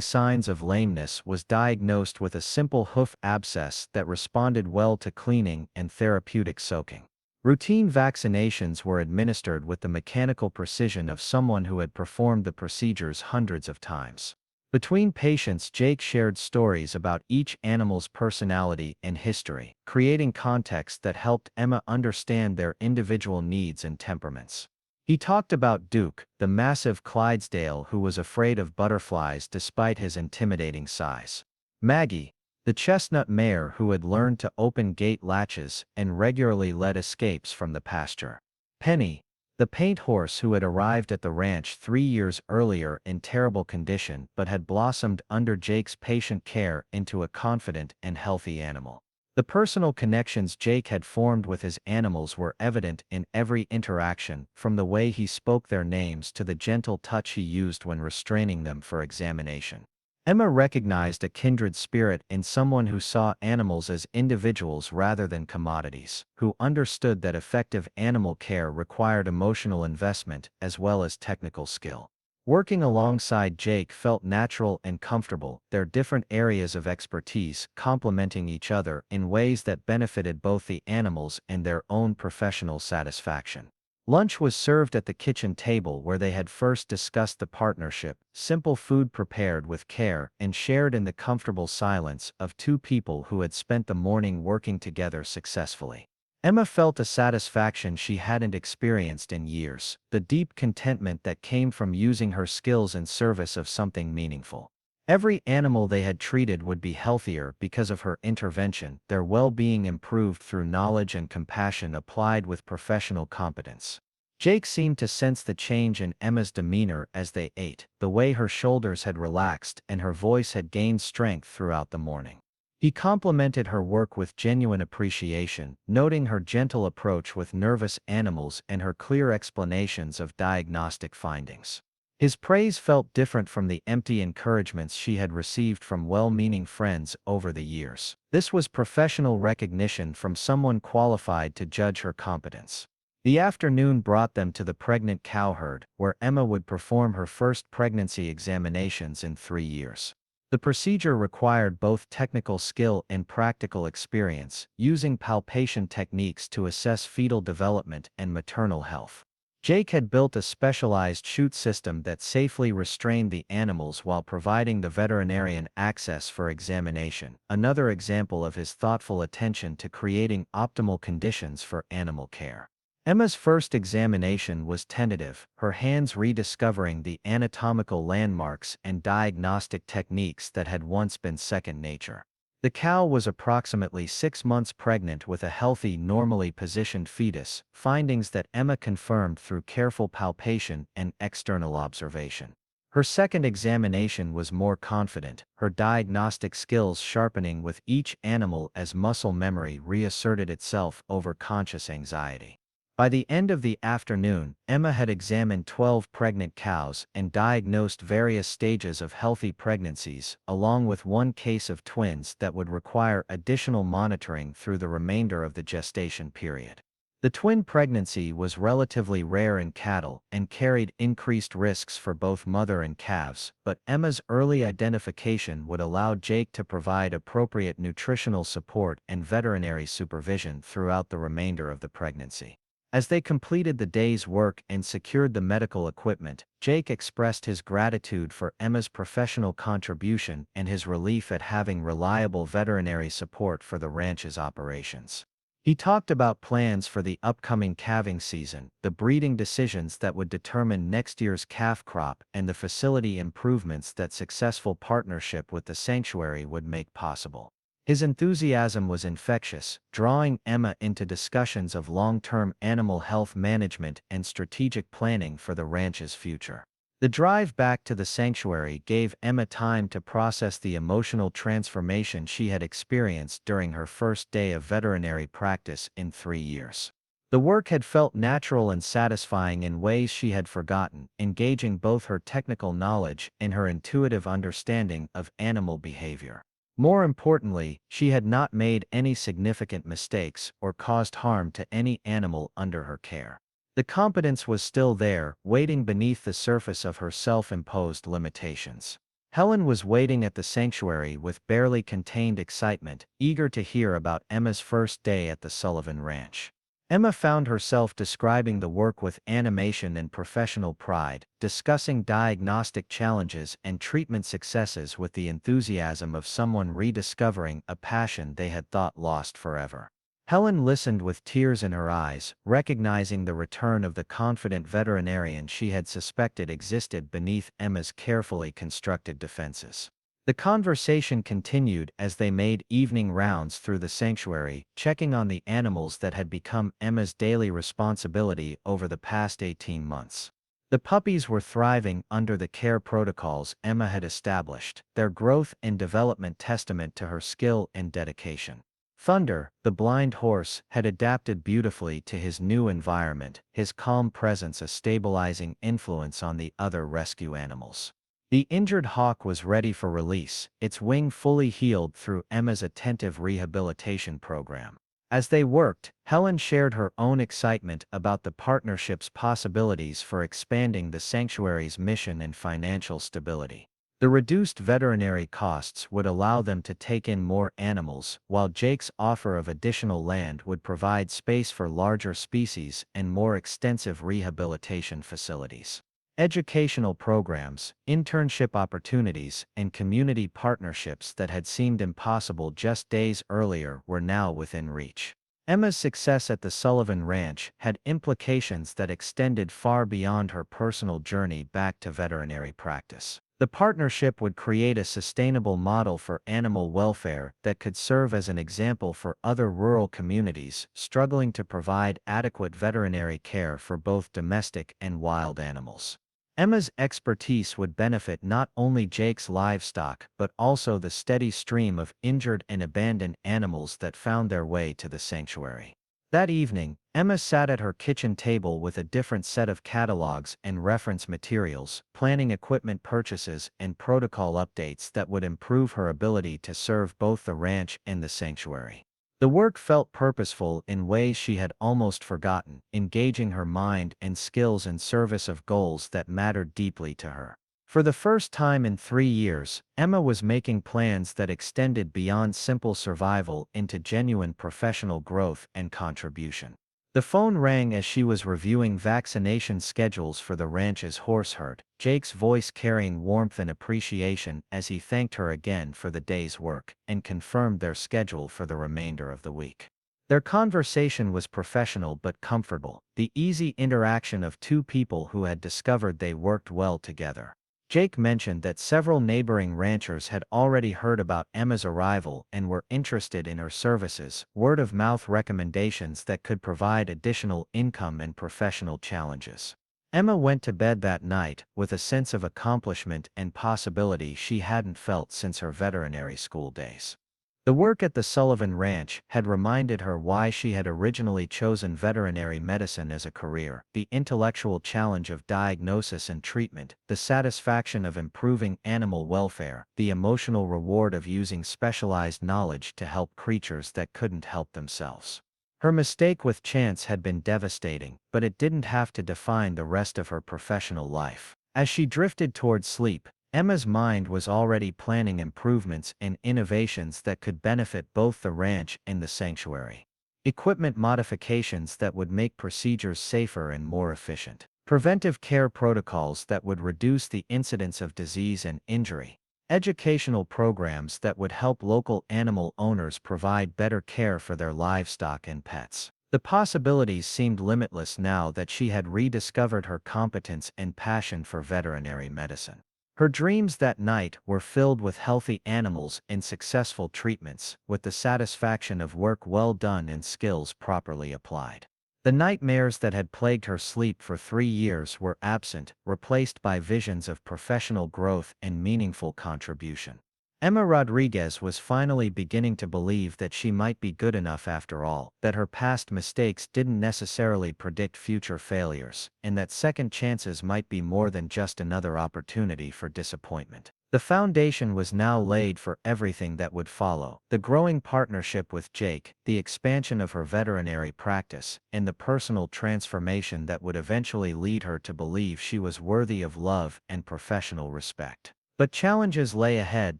[SPEAKER 1] signs of lameness was diagnosed with a simple hoof abscess that responded well to cleaning and therapeutic soaking. Routine vaccinations were administered with the mechanical precision of someone who had performed the procedures hundreds of times. Between patients, Jake shared stories about each animal's personality and history, creating context that helped Emma understand their individual needs and temperaments. He talked about Duke, the massive Clydesdale who was afraid of butterflies despite his intimidating size. Maggie, the chestnut mare who had learned to open gate latches and regularly led escapes from the pasture. Penny, the paint horse who had arrived at the ranch 3 years earlier in terrible condition but had blossomed under Jake's patient care into a confident and healthy animal. The personal connections Jake had formed with his animals were evident in every interaction, from the way he spoke their names to the gentle touch he used when restraining them for examination. Emma recognized a kindred spirit in someone who saw animals as individuals rather than commodities, who understood that effective animal care required emotional investment as well as technical skill. Working alongside Jake felt natural and comfortable, their different areas of expertise complementing each other in ways that benefited both the animals and their own professional satisfaction. Lunch was served at the kitchen table where they had first discussed the partnership, simple food prepared with care and shared in the comfortable silence of two people who had spent the morning working together successfully. Emma felt a satisfaction she hadn't experienced in years, the deep contentment that came from using her skills in service of something meaningful. Every animal they had treated would be healthier because of her intervention, their well-being improved through knowledge and compassion applied with professional competence. Jake seemed to sense the change in Emma's demeanor as they ate, the way her shoulders had relaxed and her voice had gained strength throughout the morning. He complimented her work with genuine appreciation, noting her gentle approach with nervous animals and her clear explanations of diagnostic findings. His praise felt different from the empty encouragements she had received from well-meaning friends over the years. This was professional recognition from someone qualified to judge her competence. The afternoon brought them to the pregnant cow herd, where Emma would perform her first pregnancy examinations in 3 years. The procedure required both technical skill and practical experience, using palpation techniques to assess fetal development and maternal health. Jake had built a specialized chute system that safely restrained the animals while providing the veterinarian access for examination, another example of his thoughtful attention to creating optimal conditions for animal care. Emma's first examination was tentative, her hands rediscovering the anatomical landmarks and diagnostic techniques that had once been second nature. The cow was approximately 6 months pregnant with a healthy, normally positioned fetus, findings that Emma confirmed through careful palpation and external observation. Her second examination was more confident, her diagnostic skills sharpening with each animal as muscle memory reasserted itself over conscious anxiety. By the end of the afternoon, Emma had examined 12 pregnant cows and diagnosed various stages of healthy pregnancies, along with one case of twins that would require additional monitoring through the remainder of the gestation period. The twin pregnancy was relatively rare in cattle and carried increased risks for both mother and calves, but Emma's early identification would allow Jake to provide appropriate nutritional support and veterinary supervision throughout the remainder of the pregnancy. As they completed the day's work and secured the medical equipment, Jake expressed his gratitude for Emma's professional contribution and his relief at having reliable veterinary support for the ranch's operations. He talked about plans for the upcoming calving season, the breeding decisions that would determine next year's calf crop, and the facility improvements that successful partnership with the sanctuary would make possible. His enthusiasm was infectious, drawing Emma into discussions of long-term animal health management and strategic planning for the ranch's future. The drive back to the sanctuary gave Emma time to process the emotional transformation she had experienced during her first day of veterinary practice in 3 years. The work had felt natural and satisfying in ways she had forgotten, engaging both her technical knowledge and her intuitive understanding of animal behavior. More importantly, she had not made any significant mistakes or caused harm to any animal under her care. The competence was still there, waiting beneath the surface of her self-imposed limitations. Helen was waiting at the sanctuary with barely contained excitement, eager to hear about Emma's first day at the Sullivan Ranch. Emma found herself describing the work with animation and professional pride, discussing diagnostic challenges and treatment successes with the enthusiasm of someone rediscovering a passion they had thought lost forever. Helen listened with tears in her eyes, recognizing the return of the confident veterinarian she had suspected existed beneath Emma's carefully constructed defenses. The conversation continued as they made evening rounds through the sanctuary, checking on the animals that had become Emma's daily responsibility over the past 18 months. The puppies were thriving under the care protocols Emma had established, their growth and development testament to her skill and dedication. Thunder, the blind horse, had adapted beautifully to his new environment, his calm presence a stabilizing influence on the other rescue animals. The injured hawk was ready for release, its wing fully healed through Emma's attentive rehabilitation program. As they worked, Helen shared her own excitement about the partnership's possibilities for expanding the sanctuary's mission and financial stability. The reduced veterinary costs would allow them to take in more animals, while Jake's offer of additional land would provide space for larger species and more extensive rehabilitation facilities. Educational programs, internship opportunities, and community partnerships that had seemed impossible just days earlier were now within reach. Emma's success at the Sullivan Ranch had implications that extended far beyond her personal journey back to veterinary practice. The partnership would create a sustainable model for animal welfare that could serve as an example for other rural communities struggling to provide adequate veterinary care for both domestic and wild animals. Emma's expertise would benefit not only Jake's livestock but also the steady stream of injured and abandoned animals that found their way to the sanctuary. That evening, Emma sat at her kitchen table with a different set of catalogs and reference materials, planning equipment purchases and protocol updates that would improve her ability to serve both the ranch and the sanctuary. The work felt purposeful in ways she had almost forgotten, engaging her mind and skills in service of goals that mattered deeply to her. For the first time in 3 years, Emma was making plans that extended beyond simple survival into genuine professional growth and contribution. The phone rang as she was reviewing vaccination schedules for the ranch's horse herd, Jake's voice carrying warmth and appreciation as he thanked her again for the day's work and confirmed their schedule for the remainder of the week. Their conversation was professional but comfortable, the easy interaction of two people who had discovered they worked well together. Jake mentioned that several neighboring ranchers had already heard about Emma's arrival and were interested in her services, word-of-mouth recommendations that could provide additional income and professional challenges. Emma went to bed that night with a sense of accomplishment and possibility she hadn't felt since her veterinary school days. The work at the Sullivan Ranch had reminded her why she had originally chosen veterinary medicine as a career: the intellectual challenge of diagnosis and treatment, the satisfaction of improving animal welfare, the emotional reward of using specialized knowledge to help creatures that couldn't help themselves. Her mistake with Chance had been devastating, but it didn't have to define the rest of her professional life. As she drifted toward sleep, Emma's mind was already planning improvements and innovations that could benefit both the ranch and the sanctuary. Equipment modifications that would make procedures safer and more efficient. Preventive care protocols that would reduce the incidence of disease and injury. Educational programs that would help local animal owners provide better care for their livestock and pets. The possibilities seemed limitless now that she had rediscovered her competence and passion for veterinary medicine. Her dreams that night were filled with healthy animals and successful treatments, with the satisfaction of work well done and skills properly applied. The nightmares that had plagued her sleep for 3 years were absent, replaced by visions of professional growth and meaningful contribution. Emma Rodriguez was finally beginning to believe that she might be good enough after all, that her past mistakes didn't necessarily predict future failures, and that second chances might be more than just another opportunity for disappointment. The foundation was now laid for everything that would follow: the growing partnership with Jake, the expansion of her veterinary practice, and the personal transformation that would eventually lead her to believe she was worthy of love and professional respect. But challenges lay ahead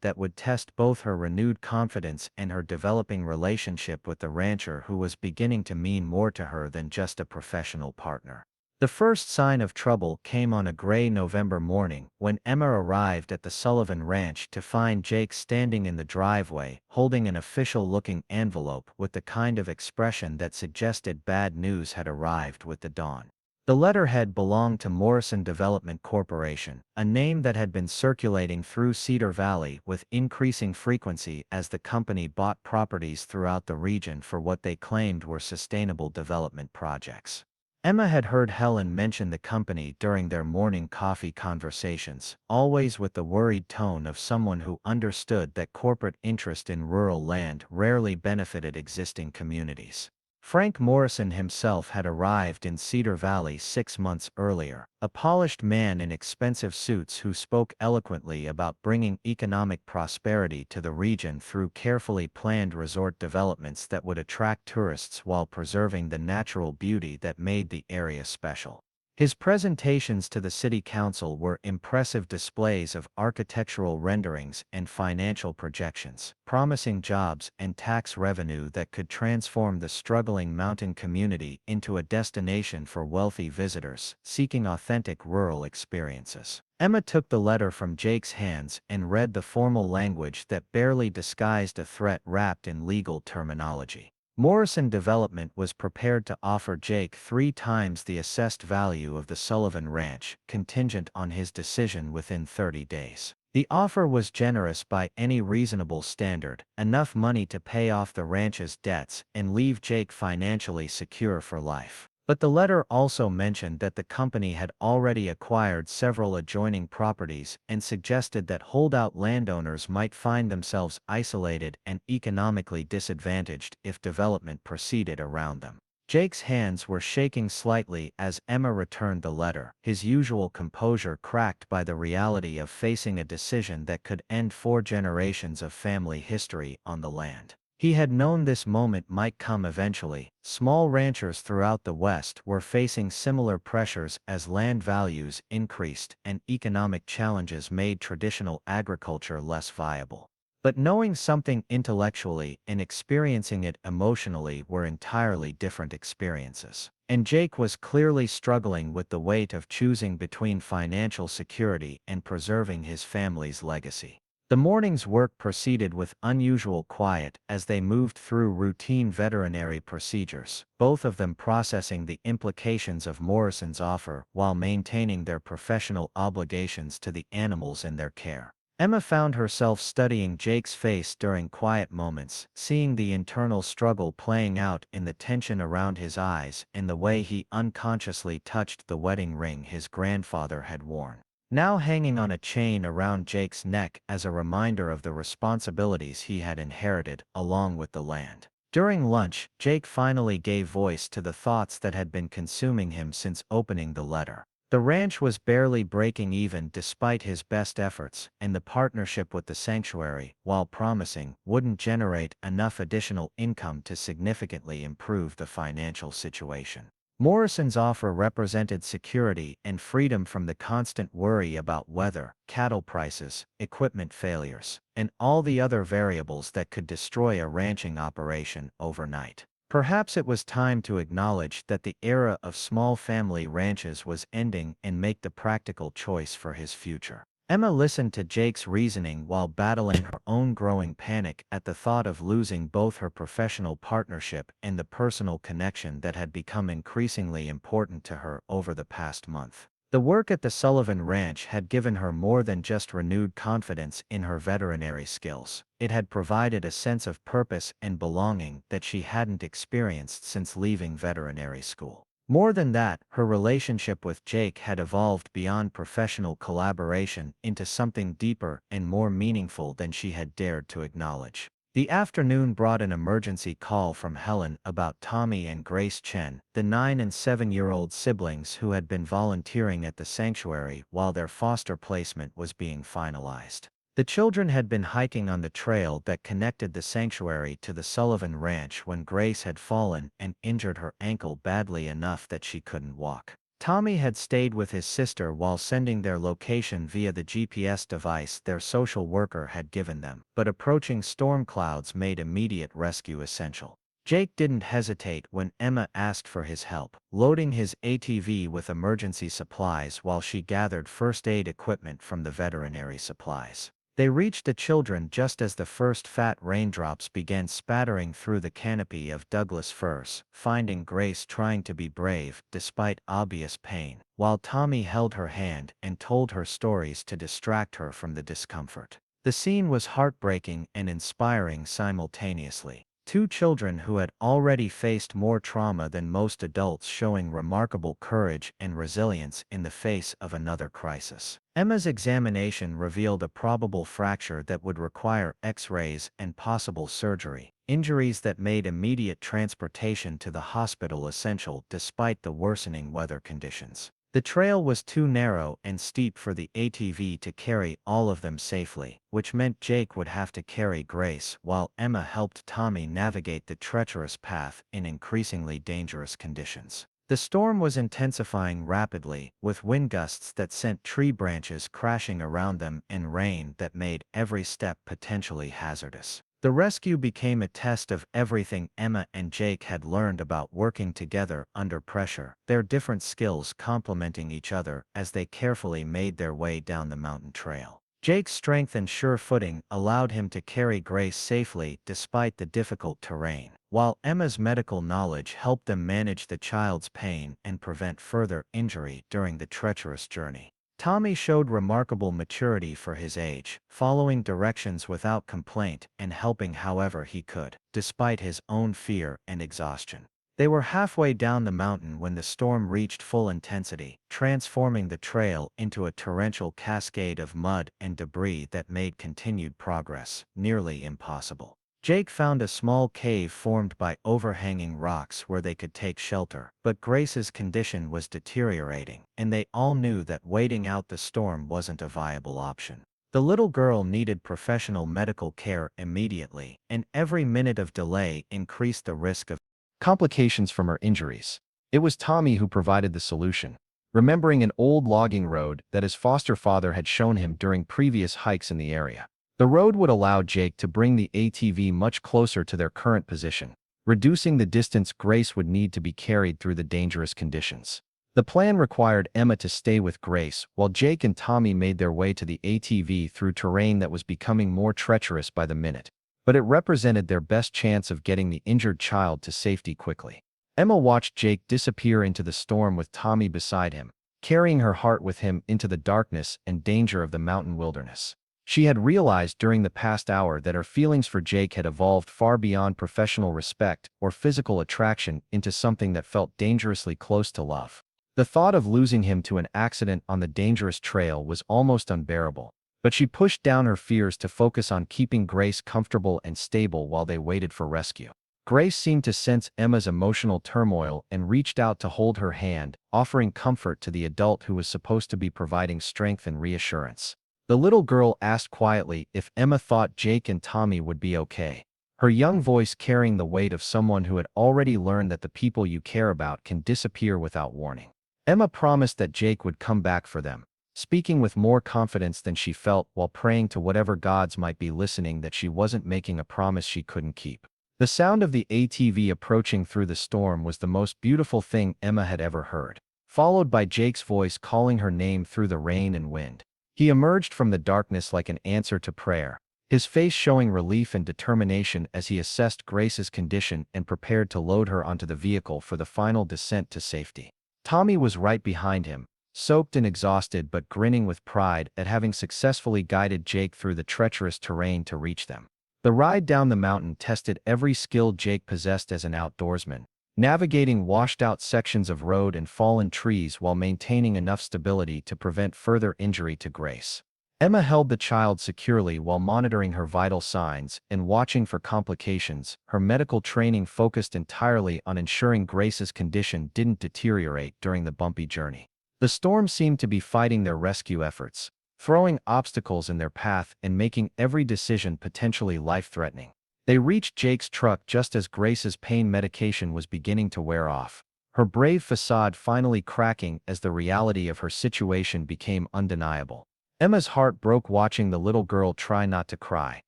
[SPEAKER 1] that would test both her renewed confidence and her developing relationship with the rancher who was beginning to mean more to her than just a professional partner. The first sign of trouble came on a gray November morning when Emma arrived at the Sullivan Ranch to find Jake standing in the driveway, holding an official-looking envelope with the kind of expression that suggested bad news had arrived with the dawn. The letterhead belonged to Morrison Development Corporation, a name that had been circulating through Cedar Valley with increasing frequency as the company bought properties throughout the region for what they claimed were sustainable development projects. Emma had heard Helen mention the company during their morning coffee conversations, always with the worried tone of someone who understood that corporate interest in rural land rarely benefited existing communities. Frank Morrison himself had arrived in Cedar Valley 6 months earlier, a polished man in expensive suits who spoke eloquently about bringing economic prosperity to the region through carefully planned resort developments that would attract tourists while preserving the natural beauty that made the area special. His presentations to the city council were impressive displays of architectural renderings and financial projections, promising jobs and tax revenue that could transform the struggling mountain community into a destination for wealthy visitors seeking authentic rural experiences. Emma took the letter from Jake's hands and read the formal language that barely disguised a threat wrapped in legal terminology. Morrison Development was prepared to offer Jake 3 times the assessed value of the Sullivan Ranch, contingent on his decision within 30 days. The offer was generous by any reasonable standard, enough money to pay off the ranch's debts and leave Jake financially secure for life. But the letter also mentioned that the company had already acquired several adjoining properties and suggested that holdout landowners might find themselves isolated and economically disadvantaged if development proceeded around them. Jake's hands were shaking slightly as Emma returned the letter, his usual composure cracked by the reality of facing a decision that could end 4 generations of family history on the land. He had known this moment might come eventually. Small ranchers throughout the West were facing similar pressures as land values increased and economic challenges made traditional agriculture less viable. But knowing something intellectually and experiencing it emotionally were entirely different experiences. And Jake was clearly struggling with the weight of choosing between financial security and preserving his family's legacy. The morning's work proceeded with unusual quiet as they moved through routine veterinary procedures, both of them processing the implications of Morrison's offer while maintaining their professional obligations to the animals in their care. Emma found herself studying Jake's face during quiet moments, seeing the internal struggle playing out in the tension around his eyes and the way he unconsciously touched the wedding ring his grandfather had worn, now hanging on a chain around Jake's neck as a reminder of the responsibilities he had inherited, along with the land. During lunch, Jake finally gave voice to the thoughts that had been consuming him since opening the letter. The ranch was barely breaking even despite his best efforts, and the partnership with the sanctuary, while promising, wouldn't generate enough additional income to significantly improve the financial situation. Morrison's offer represented security and freedom from the constant worry about weather, cattle prices, equipment failures, and all the other variables that could destroy a ranching operation overnight. Perhaps it was time to acknowledge that the era of small family ranches was ending and make the practical choice for his future. Emma listened to Jake's reasoning while battling her own growing panic at the thought of losing both her professional partnership and the personal connection that had become increasingly important to her over the past month. The work at the Sullivan Ranch had given her more than just renewed confidence in her veterinary skills. It had provided a sense of purpose and belonging that she hadn't experienced since leaving veterinary school. More than that, her relationship with Jake had evolved beyond professional collaboration into something deeper and more meaningful than she had dared to acknowledge. The afternoon brought an emergency call from Helen about Tommy and Grace Chen, the 9 and 7-year-old siblings who had been volunteering at the sanctuary while their foster placement was being finalized. The children had been hiking on the trail that connected the sanctuary to the Sullivan Ranch when Grace had fallen and injured her ankle badly enough that she couldn't walk. Tommy had stayed with his sister while sending their location via the GPS device their social worker had given them, but approaching storm clouds made immediate rescue essential. Jake didn't hesitate when Emma asked for his help, loading his ATV with emergency supplies while she gathered first aid equipment from the veterinary supplies. They reached the children just as the first fat raindrops began spattering through the canopy of Douglas firs, finding Grace trying to be brave despite obvious pain, while Tommy held her hand and told her stories to distract her from the discomfort. The scene was heartbreaking and inspiring simultaneously. 2 children who had already faced more trauma than most adults showing remarkable courage and resilience in the face of another crisis. Emma's examination revealed a probable fracture that would require X-rays and possible surgery, injuries that made immediate transportation to the hospital essential despite the worsening weather conditions. The trail was too narrow and steep for the ATV to carry all of them safely, which meant Jake would have to carry Grace while Emma helped Tommy navigate the treacherous path in increasingly dangerous conditions. The storm was intensifying rapidly, with wind gusts that sent tree branches crashing around them and rain that made every step potentially hazardous. The rescue became a test of everything Emma and Jake had learned about working together under pressure, their different skills complementing each other as they carefully made their way down the mountain trail. Jake's strength and sure footing allowed him to carry Grace safely despite the difficult terrain,
[SPEAKER 2] while Emma's medical knowledge helped them manage the child's pain and prevent further injury during the treacherous journey. Tommy showed remarkable maturity for his age, following directions without complaint and helping however he could, despite his own fear and exhaustion. They were halfway down the mountain when the storm reached full intensity, transforming the trail into a torrential cascade of mud and debris that made continued progress nearly impossible. Jake found a small cave formed by overhanging rocks where they could take shelter, but Grace's condition was deteriorating, and they all knew that waiting out the storm wasn't a viable option. The little girl needed professional medical care immediately, and every minute of delay increased the risk of
[SPEAKER 1] complications from her injuries. It was Tommy who provided the solution, remembering an old logging road that his foster father had shown him during previous hikes in the area. The road would allow Jake to bring the ATV much closer to their current position, reducing the distance Grace would need to be carried through the dangerous conditions. The plan required Emma to stay with Grace, while Jake and Tommy made their way to the ATV through terrain that was becoming more treacherous by the minute, but it represented their best chance of getting the injured child to safety quickly. Emma watched Jake disappear into the storm with Tommy beside him, carrying her heart with him into the darkness and danger of the mountain wilderness. She had realized during the past hour that her feelings for Jake had evolved far beyond professional respect or physical attraction into something that felt dangerously close to love. The thought of losing him to an accident on the dangerous trail was almost unbearable, but she pushed down her fears to focus on keeping Grace comfortable and stable while they waited for rescue. Grace seemed to sense Emma's emotional turmoil and reached out to hold her hand, offering comfort to the adult who was supposed to be providing strength and reassurance. The little girl asked quietly if Emma thought Jake and Tommy would be okay, her young voice carrying the weight of someone who had already learned that the people you care about can disappear without warning. Emma promised that Jake would come back for them, speaking with more confidence than she felt while praying to whatever gods might be listening that she wasn't making a promise she couldn't keep. The sound of the ATV approaching through the storm was the most beautiful thing Emma had ever heard, followed by Jake's voice calling her name through the rain and wind. He emerged from the darkness like an answer to prayer, his face showing relief and determination as he assessed Grace's condition and prepared to load her onto the vehicle for the final descent to safety. Tommy was right behind him, soaked and exhausted but grinning with pride at having successfully guided Jake through the treacherous terrain to reach them. The ride down the mountain tested every skill Jake possessed as an outdoorsman, navigating washed-out sections of road and fallen trees while maintaining enough stability to prevent further injury to Grace. Emma held the child securely while monitoring her vital signs and watching for complications, her medical training focused entirely on ensuring Grace's condition didn't deteriorate during the bumpy journey. The storm seemed to be fighting their rescue efforts, throwing obstacles in their path and making every decision potentially life-threatening. They reached Jake's truck just as Grace's pain medication was beginning to wear off, her brave facade finally cracking as the reality of her situation became undeniable. Emma's heart broke watching the little girl try not to cry,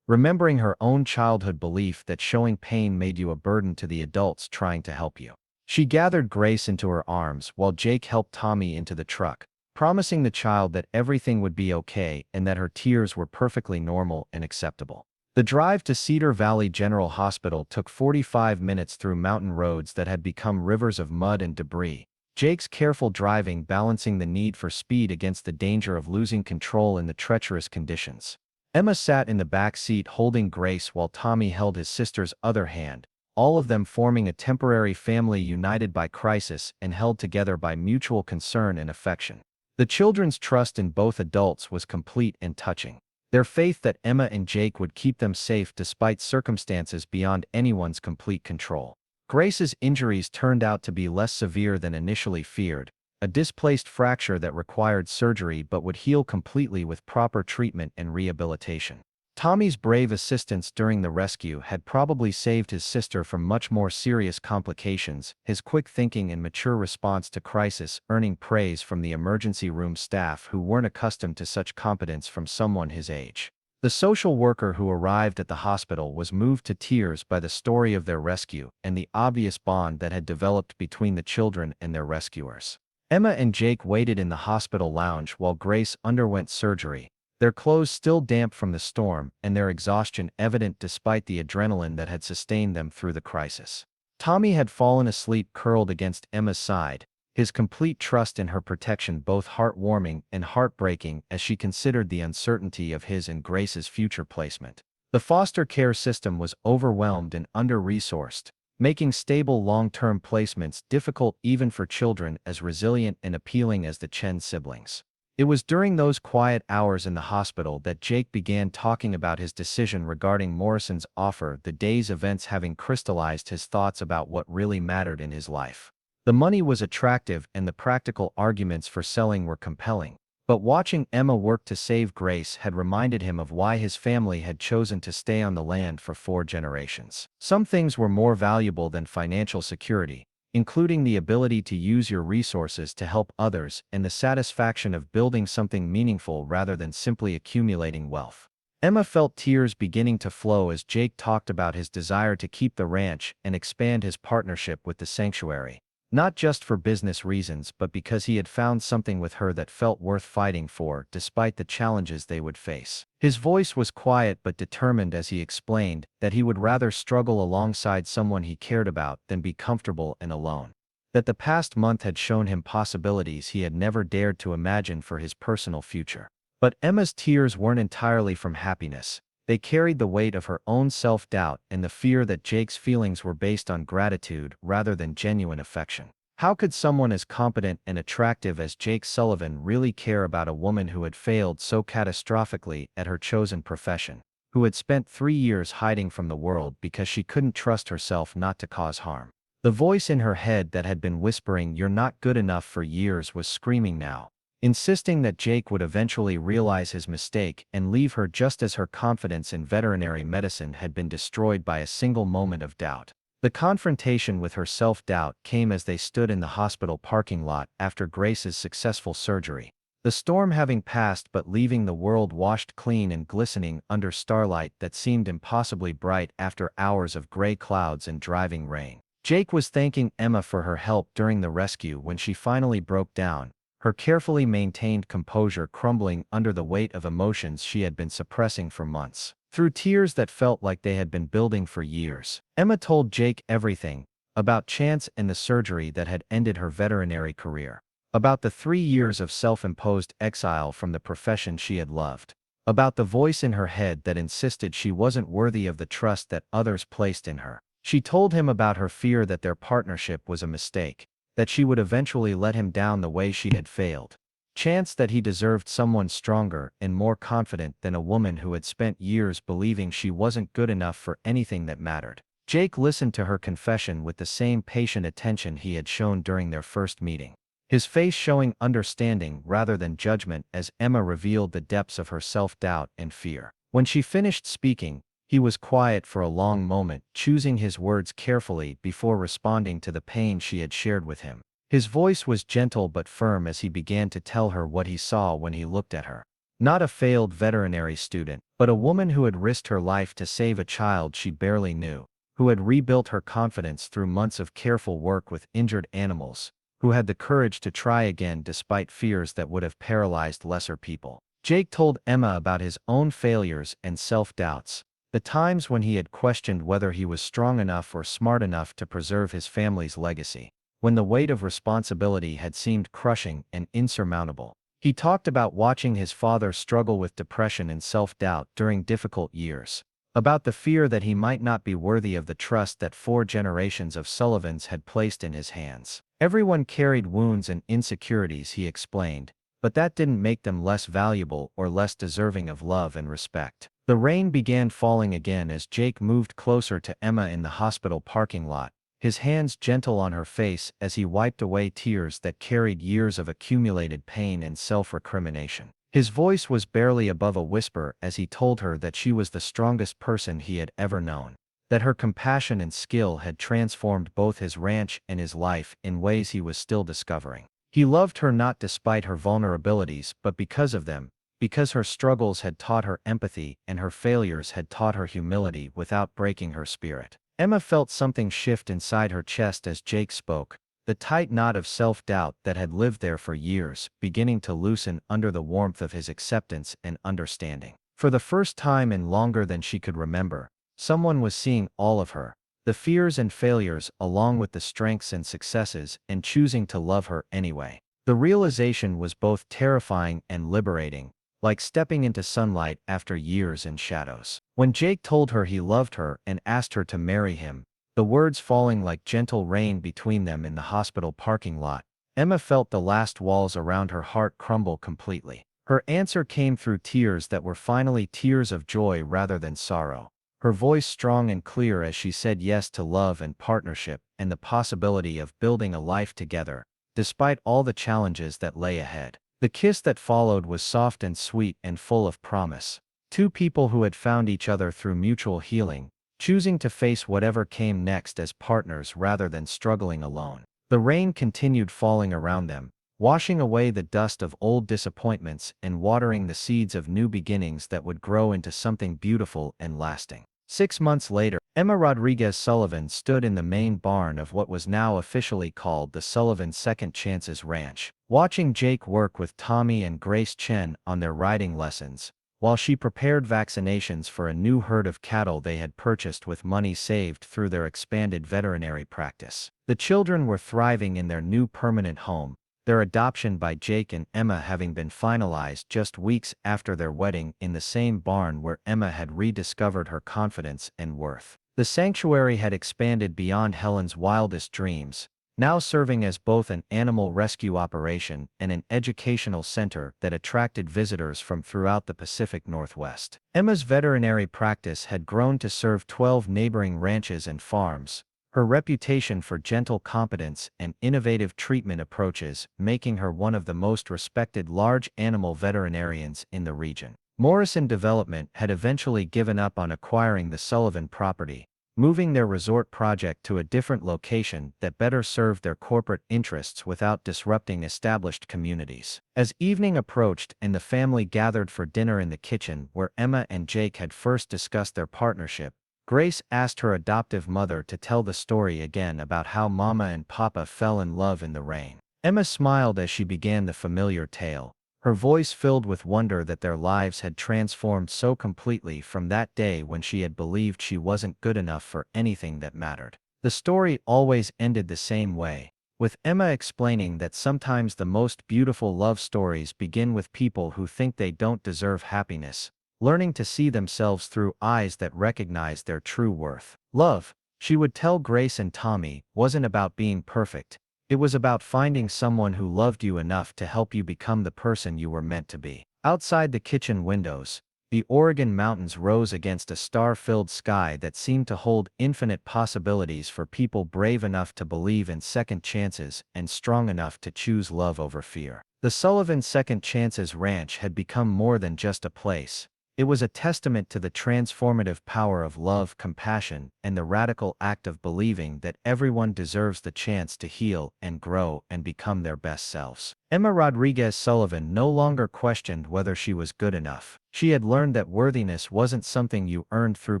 [SPEAKER 1] remembering her own childhood belief that showing pain made you a burden to the adults trying to help you. She gathered Grace into her arms while Jake helped Tommy into the truck, promising the child that everything would be okay and that her tears were perfectly normal and acceptable. The drive to Cedar Valley General Hospital took 45 minutes through mountain roads that had become rivers of mud and debris, Jake's careful driving balancing the need for speed against the danger of losing control in the treacherous conditions. Emma sat in the back seat holding Grace while Tommy held his sister's other hand, all of them forming a temporary family united by crisis and held together by mutual concern and affection. The children's trust in both adults was complete and touching. Their faith that Emma and Jake would keep them safe despite circumstances beyond anyone's complete control. Grace's injuries turned out to be less severe than initially feared, a displaced fracture that required surgery but would heal completely with proper treatment and rehabilitation. Tommy's brave assistance during the rescue had probably saved his sister from much more serious complications, his quick thinking and mature response to crisis earning praise from the emergency room staff who weren't accustomed to such competence from someone his age. The social worker who arrived at the hospital was moved to tears by the story of their rescue and the obvious bond that had developed between the children and their rescuers. Emma and Jake waited in the hospital lounge while Grace underwent surgery, their clothes still damp from the storm and their exhaustion evident despite the adrenaline that had sustained them through the crisis. Tommy had fallen asleep curled against Emma's side, his complete trust in her protection both heartwarming and heartbreaking as she considered the uncertainty of his and Grace's future placement. The foster care system was overwhelmed and under-resourced, making stable long-term placements difficult even for children as resilient and appealing as the Chen siblings. It was during those quiet hours in the hospital that Jake began talking about his decision regarding Morrison's offer, the day's events having crystallized his thoughts about what really mattered in his life. The money was attractive and the practical arguments for selling were compelling, but watching Emma work to save Grace had reminded him of why his family had chosen to stay on the land for 4 generations. Some things were more valuable than financial security, including the ability to use your resources to help others and the satisfaction of building something meaningful rather than simply accumulating wealth. Emma felt tears beginning to flow as Jake talked about his desire to keep the ranch and expand his partnership with the sanctuary, not just for business reasons but because he had found something with her that felt worth fighting for despite the challenges they would face. His voice was quiet but determined as he explained that he would rather struggle alongside someone he cared about than be comfortable and alone. That the past month had shown him possibilities he had never dared to imagine for his personal future. But Emma's tears weren't entirely from happiness. They carried the weight of her own self-doubt and the fear that Jake's feelings were based on gratitude rather than genuine affection. How could someone as competent and attractive as Jake Sullivan really care about a woman who had failed so catastrophically at her chosen profession, who had spent 3 years hiding from the world because she couldn't trust herself not to cause harm? The voice in her head that had been whispering "You're not good enough" for years was screaming now, insisting that Jake would eventually realize his mistake and leave her just as her confidence in veterinary medicine had been destroyed by a single moment of doubt. The confrontation with her self-doubt came as they stood in the hospital parking lot after Grace's successful surgery, the storm having passed but leaving the world washed clean and glistening under starlight that seemed impossibly bright after hours of gray clouds and driving rain. Jake was thanking Emma for her help during the rescue when she finally broke down, her carefully maintained composure crumbling under the weight of emotions she had been suppressing for months. Through tears that felt like they had been building for years, Emma told Jake everything, about Chance and the surgery that had ended her veterinary career, about the 3 years of self-imposed exile from the profession she had loved, about the voice in her head that insisted she wasn't worthy of the trust that others placed in her. She told him about her fear that their partnership was a mistake, that she would eventually let him down the way she had failed. Chance that he deserved someone stronger and more confident than a woman who had spent years believing she wasn't good enough for anything that mattered. Jake listened to her confession with the same patient attention he had shown during their first meeting, his face showing understanding rather than judgment as Emma revealed the depths of her self-doubt and fear. When she finished speaking, he was quiet for a long moment, choosing his words carefully before responding to the pain she had shared with him. His voice was gentle but firm as he began to tell her what he saw when he looked at her. Not a failed veterinary student, but a woman who had risked her life to save a child she barely knew, who had rebuilt her confidence through months of careful work with injured animals, who had the courage to try again despite fears that would have paralyzed lesser people. Jake told Emma about his own failures and self-doubts, the times when he had questioned whether he was strong enough or smart enough to preserve his family's legacy, when the weight of responsibility had seemed crushing and insurmountable. He talked about watching his father struggle with depression and self-doubt during difficult years, about the fear that he might not be worthy of the trust that 4 generations of Sullivans had placed in his hands. Everyone carried wounds and insecurities, he explained, but that didn't make them less valuable or less deserving of love and respect. The rain began falling again as Jake moved closer to Emma in the hospital parking lot, his hands gentle on her face as he wiped away tears that carried years of accumulated pain and self-recrimination. His voice was barely above a whisper as he told her that she was the strongest person he had ever known, that her compassion and skill had transformed both his ranch and his life in ways he was still discovering. He loved her not despite her vulnerabilities but because of them, because her struggles had taught her empathy and her failures had taught her humility without breaking her spirit. Emma felt something shift inside her chest as Jake spoke,
[SPEAKER 2] the tight knot of self-doubt that had lived there for years beginning to loosen under the warmth of his acceptance and understanding. For the first time in longer than she could remember, someone was seeing all of her, the fears and failures along with the strengths and successes, and choosing to love her anyway. The realization was both terrifying and liberating, like stepping into sunlight after years in shadows. When Jake told her he loved her and asked her to marry him, the words falling like gentle rain between them in the hospital parking lot, Emma felt the last walls around her heart crumble completely. Her answer came through tears that were finally tears of joy rather than sorrow, her voice strong and clear as she said yes to love and partnership and the possibility of building a life together, despite all the challenges that lay ahead. The kiss that followed was soft and sweet and full of promise. Two people who had found each other through mutual healing, choosing to face whatever came next as partners rather than struggling alone. The rain continued falling around them, washing away the dust of old disappointments and watering the seeds of new beginnings that would grow into something beautiful and lasting. 6 months later, Emma Rodriguez Sullivan stood in the main barn of what was now officially called the Sullivan Second Chances Ranch, watching Jake work with Tommy and Grace Chen on their riding lessons, while she prepared vaccinations for a new herd of cattle they had purchased with money saved through their expanded veterinary practice. The children were thriving in their new permanent home, their adoption by Jake and Emma having been finalized just weeks after their wedding in the same barn where Emma had rediscovered her confidence and worth. The sanctuary had expanded beyond Helen's wildest dreams, now serving as both an animal rescue operation and an educational center that attracted visitors from throughout the Pacific Northwest. Emma's veterinary practice had grown to serve 12 neighboring ranches and farms, her reputation for gentle competence and innovative treatment approaches making her one of the most respected large animal veterinarians in the region. Morrison Development had eventually given up on acquiring the Sullivan property, moving their resort project to a different location that better served their corporate interests without disrupting established communities. As evening approached and the family gathered for dinner in the kitchen where Emma and Jake had first discussed their partnership, Grace asked her adoptive mother to tell the story again about how Mama and Papa fell in love in the rain. Emma smiled as she began the familiar tale, her voice filled with wonder that their lives had transformed so completely from that day when she had believed she wasn't good enough for anything that mattered. The story always ended the same way, with Emma explaining that sometimes the most beautiful love stories begin with people who think they don't deserve happiness, learning to see themselves through eyes that recognize their true worth. Love, she would tell Grace and Tommy, wasn't about being perfect. It was about finding someone who loved you enough to help you become the person you were meant to be. Outside the kitchen windows, the Oregon mountains rose against a star-filled sky that seemed to hold infinite possibilities for people brave enough to believe in second chances and strong enough to choose love over fear. The Sullivan Second Chances Ranch had become more than just a place. It was a testament to the transformative power of love, compassion, and the radical act of believing that everyone deserves the chance to heal and grow and become their best selves. Emma Rodriguez Sullivan no longer questioned whether she was good enough. She had learned that worthiness wasn't something you earned through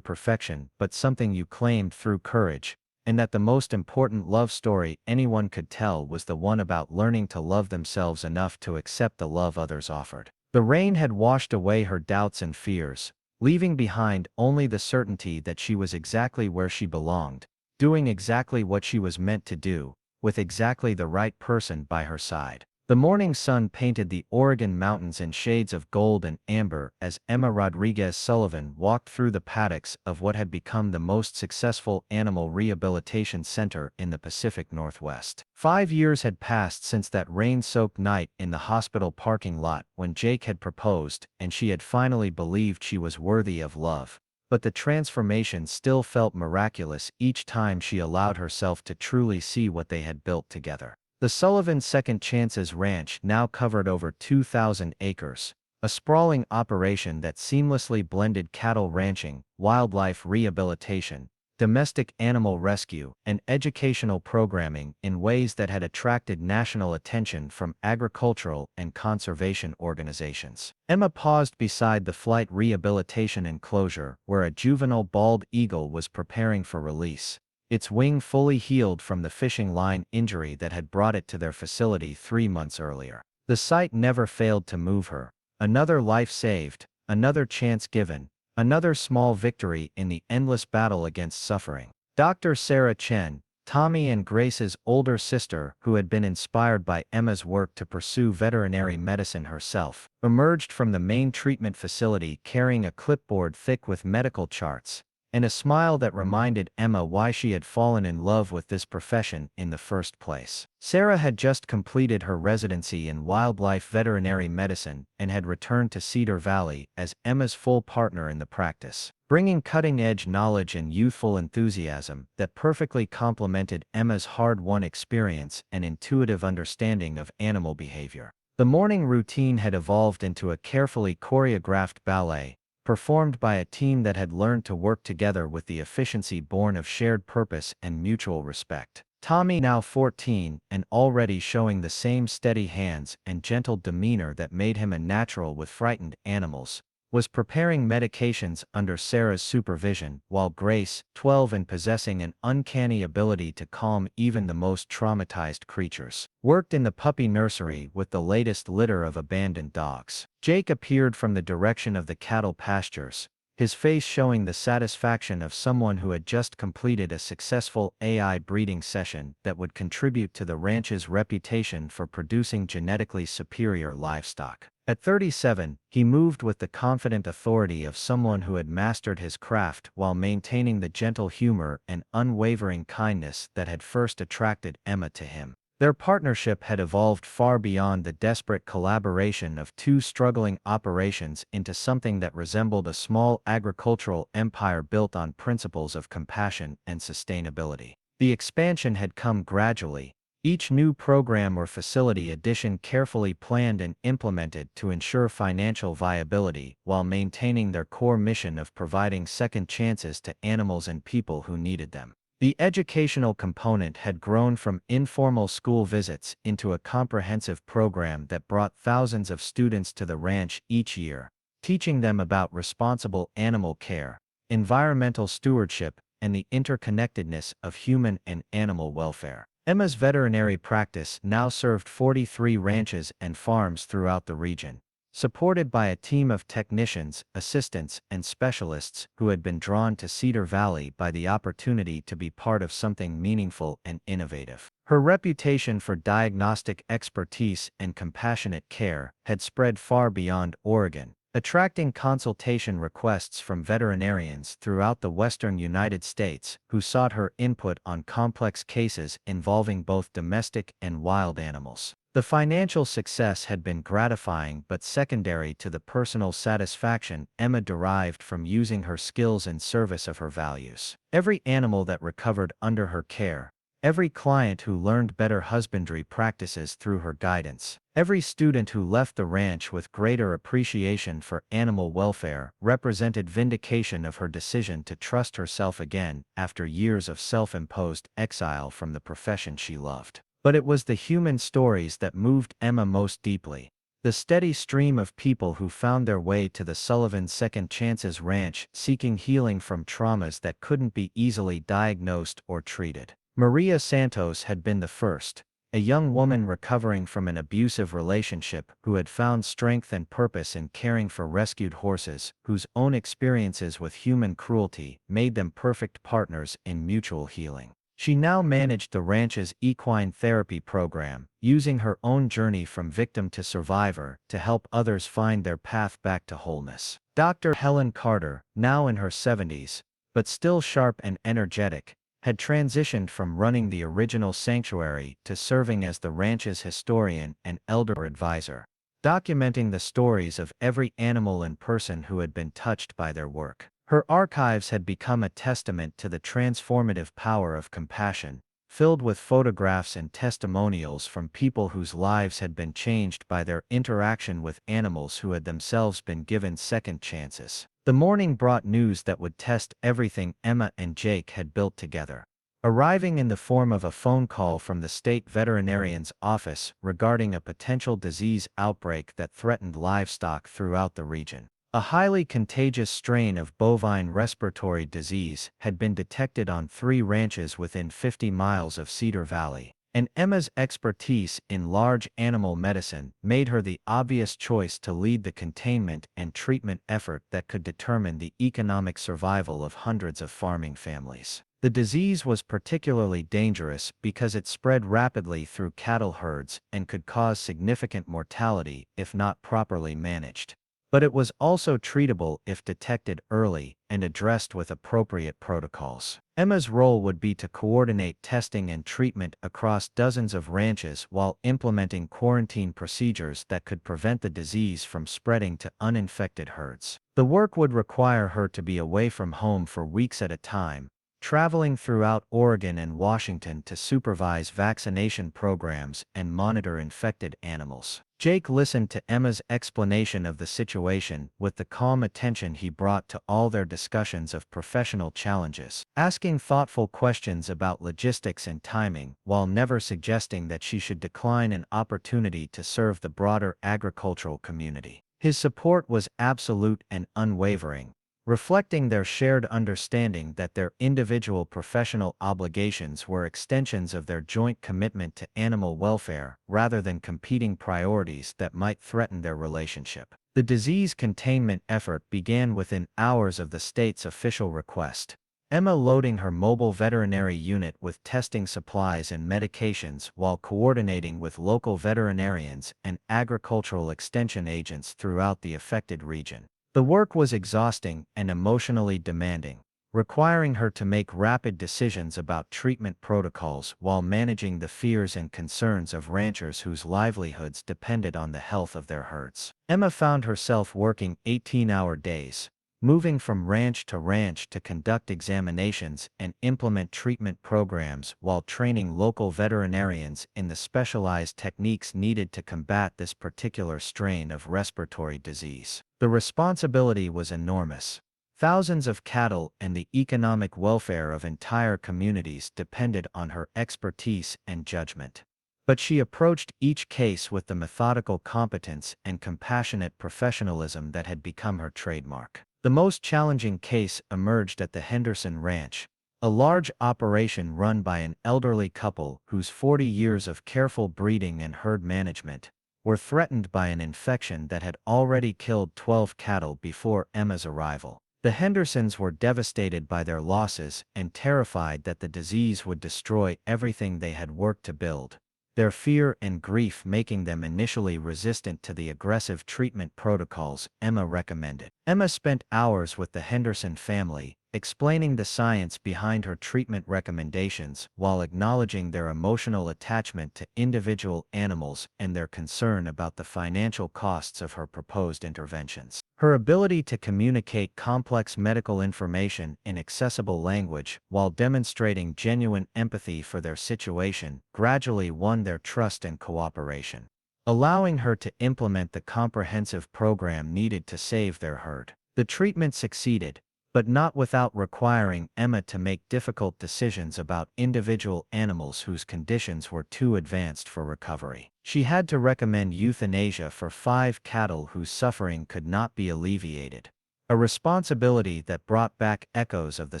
[SPEAKER 2] perfection but something you claimed through courage, and that the most important love story anyone could tell was the one about learning to love themselves enough to accept the love others offered. The rain had washed away her doubts and fears, leaving behind only the certainty that she was exactly where she belonged, doing exactly what she was meant to do, with exactly the right person by her side. The morning sun painted the Oregon mountains in shades of gold and amber as Emma Rodriguez Sullivan walked through the paddocks of what had become the most successful animal rehabilitation center in the Pacific Northwest. 5 years had passed since that rain-soaked night in the hospital parking lot when Jake had proposed and she had finally believed she was worthy of love. But the transformation still felt miraculous each time she allowed herself to truly see what they had built together. The Sullivan Second Chances Ranch now covered over 2,000 acres, a sprawling operation that seamlessly blended cattle ranching, wildlife rehabilitation, domestic animal rescue, and educational programming in ways that had attracted national attention from agricultural and conservation organizations. Emma paused beside the flight rehabilitation enclosure where a juvenile bald eagle was preparing for release, its wing fully healed from the fishing line injury that had brought it to their facility 3 months earlier. The sight never failed to move her. Another life saved, another chance given, another small victory in the endless battle against suffering. Dr. Sarah Chen, Tommy and Grace's older sister, who had been inspired by Emma's work to pursue veterinary medicine herself, emerged from the main treatment facility carrying a clipboard thick with medical charts, and a smile that reminded Emma why she had fallen in love with this profession in the first place. Sarah had just completed her residency in wildlife veterinary medicine and had returned to Cedar Valley as Emma's full partner in the practice, bringing cutting-edge knowledge and youthful enthusiasm that perfectly complemented Emma's hard-won experience and intuitive understanding of animal behavior. The morning routine had evolved into a carefully choreographed ballet, performed by a team that had learned to work together with the efficiency born of shared purpose and mutual respect. Tommy, now 14 and already showing the same steady hands and gentle demeanor that made him a natural with frightened animals, was preparing medications under Sarah's supervision, while Grace, 12 and possessing an uncanny ability to calm even the most traumatized creatures, worked in the puppy nursery with the latest litter of abandoned dogs. Jake appeared from the direction of the cattle pastures, his face showing the satisfaction of someone who had just completed a successful AI breeding session that would contribute to the ranch's reputation for producing genetically superior livestock. At 37, he moved with the confident authority of someone who had mastered his craft while maintaining the gentle humor and unwavering kindness that had first attracted Emma to him. Their partnership had evolved far beyond the desperate collaboration of two struggling operations into something that resembled a small agricultural empire built on principles of compassion and sustainability. The expansion had come gradually, each new program or facility addition carefully planned and implemented to ensure financial viability while maintaining their core mission of providing second chances to animals and people who needed them. The educational component had grown from informal school visits into a comprehensive program that brought thousands of students to the ranch each year, teaching them about responsible animal care, environmental stewardship, and the interconnectedness of human and animal welfare. Emma's veterinary practice now served 43 ranches and farms throughout the region, supported by a team of technicians, assistants, and specialists who had been drawn to Cedar Valley by the opportunity to be part of something meaningful and innovative. Her reputation for diagnostic expertise and compassionate care had spread far beyond Oregon, attracting consultation requests from veterinarians throughout the western United States who sought her input on complex cases involving both domestic and wild animals. The financial success had been gratifying but secondary to the personal satisfaction Emma derived from using her skills in service of her values. Every animal that recovered under her care, every client who learned better husbandry practices through her guidance, every student who left the ranch with greater appreciation for animal welfare represented vindication of her decision to trust herself again after years of self-imposed exile from the profession she loved. But it was the human stories that moved Emma most deeply. The steady stream of people who found their way to the Sullivan Second Chances Ranch seeking healing from traumas that couldn't be easily diagnosed or treated. Maria Santos had been the first, a young woman recovering from an abusive relationship who had found strength and purpose in caring for rescued horses, whose own experiences with human cruelty made them perfect partners in mutual healing. She now managed the ranch's equine therapy program, using her own journey from victim to survivor to help others find their path back to wholeness. Dr. Helen Carter, now in her 70s, but still sharp and energetic, had transitioned from running the original sanctuary to serving as the ranch's historian and elder advisor, documenting the stories of every animal and person who had been touched by their work. Her archives had become a testament to the transformative power of compassion, filled with photographs and testimonials from people whose lives had been changed by their interaction with animals who had themselves been given second chances. The morning brought news that would test everything Emma and Jake had built together, arriving in the form of a phone call from the state veterinarian's office regarding a potential disease outbreak that threatened livestock throughout the region. A highly contagious strain of bovine respiratory disease had been detected on 3 ranches within 50 miles of Cedar Valley, and Emma's expertise in large animal medicine made her the obvious choice to lead the containment and treatment effort that could determine the economic survival of hundreds of farming families. The disease was particularly dangerous because it spread rapidly through cattle herds and could cause significant mortality if not properly managed. But it was also treatable if detected early and addressed with appropriate protocols. Emma's role would be to coordinate testing and treatment across dozens of ranches while implementing quarantine procedures that could prevent the disease from spreading to uninfected herds. The work would require her to be away from home for weeks at a time, traveling throughout Oregon and Washington to supervise vaccination programs and monitor infected animals. Jake listened to Emma's explanation of the situation with the calm attention he brought to all their discussions of professional challenges, asking thoughtful questions about logistics and timing while never suggesting that she should decline an opportunity to serve the broader agricultural community. His support was absolute and unwavering, reflecting their shared understanding that their individual professional obligations were extensions of their joint commitment to animal welfare rather than competing priorities that might threaten their relationship. The disease containment effort began within hours of the state's official request, Emma loading her mobile veterinary unit with testing supplies and medications while coordinating with local veterinarians and agricultural extension agents throughout the affected region. The work was exhausting and emotionally demanding, requiring her to make rapid decisions about treatment protocols while managing the fears and concerns of ranchers whose livelihoods depended on the health of their herds. Emma found herself working 18-hour days, moving from ranch to conduct examinations and implement treatment programs while training local veterinarians in the specialized techniques needed to combat this particular strain of respiratory disease. The responsibility was enormous. Thousands of cattle and the economic welfare of entire communities depended on her expertise and judgment. But she approached each case with the methodical competence and compassionate professionalism that had become her trademark. The most challenging case emerged at the Henderson Ranch, a large operation run by an elderly couple whose 40 years of careful breeding and herd management were threatened by an infection that had already killed 12 cattle before Emma's arrival. The Hendersons were devastated by their losses and terrified that the disease would destroy everything they had worked to build, their fear and grief making them initially resistant to the aggressive treatment protocols Emma recommended. Emma spent hours with the Henderson family, explaining the science behind her treatment recommendations while acknowledging their emotional attachment to individual animals and their concern about the financial costs of her proposed interventions. Her ability to communicate complex medical information in accessible language while demonstrating genuine empathy for their situation gradually won their trust and cooperation, allowing her to implement the comprehensive program needed to save their herd. The treatment succeeded, but not without requiring Emma to make difficult decisions about individual animals whose conditions were too advanced for recovery. She had to recommend euthanasia for 5 cattle whose suffering could not be alleviated, a responsibility that brought back echoes of the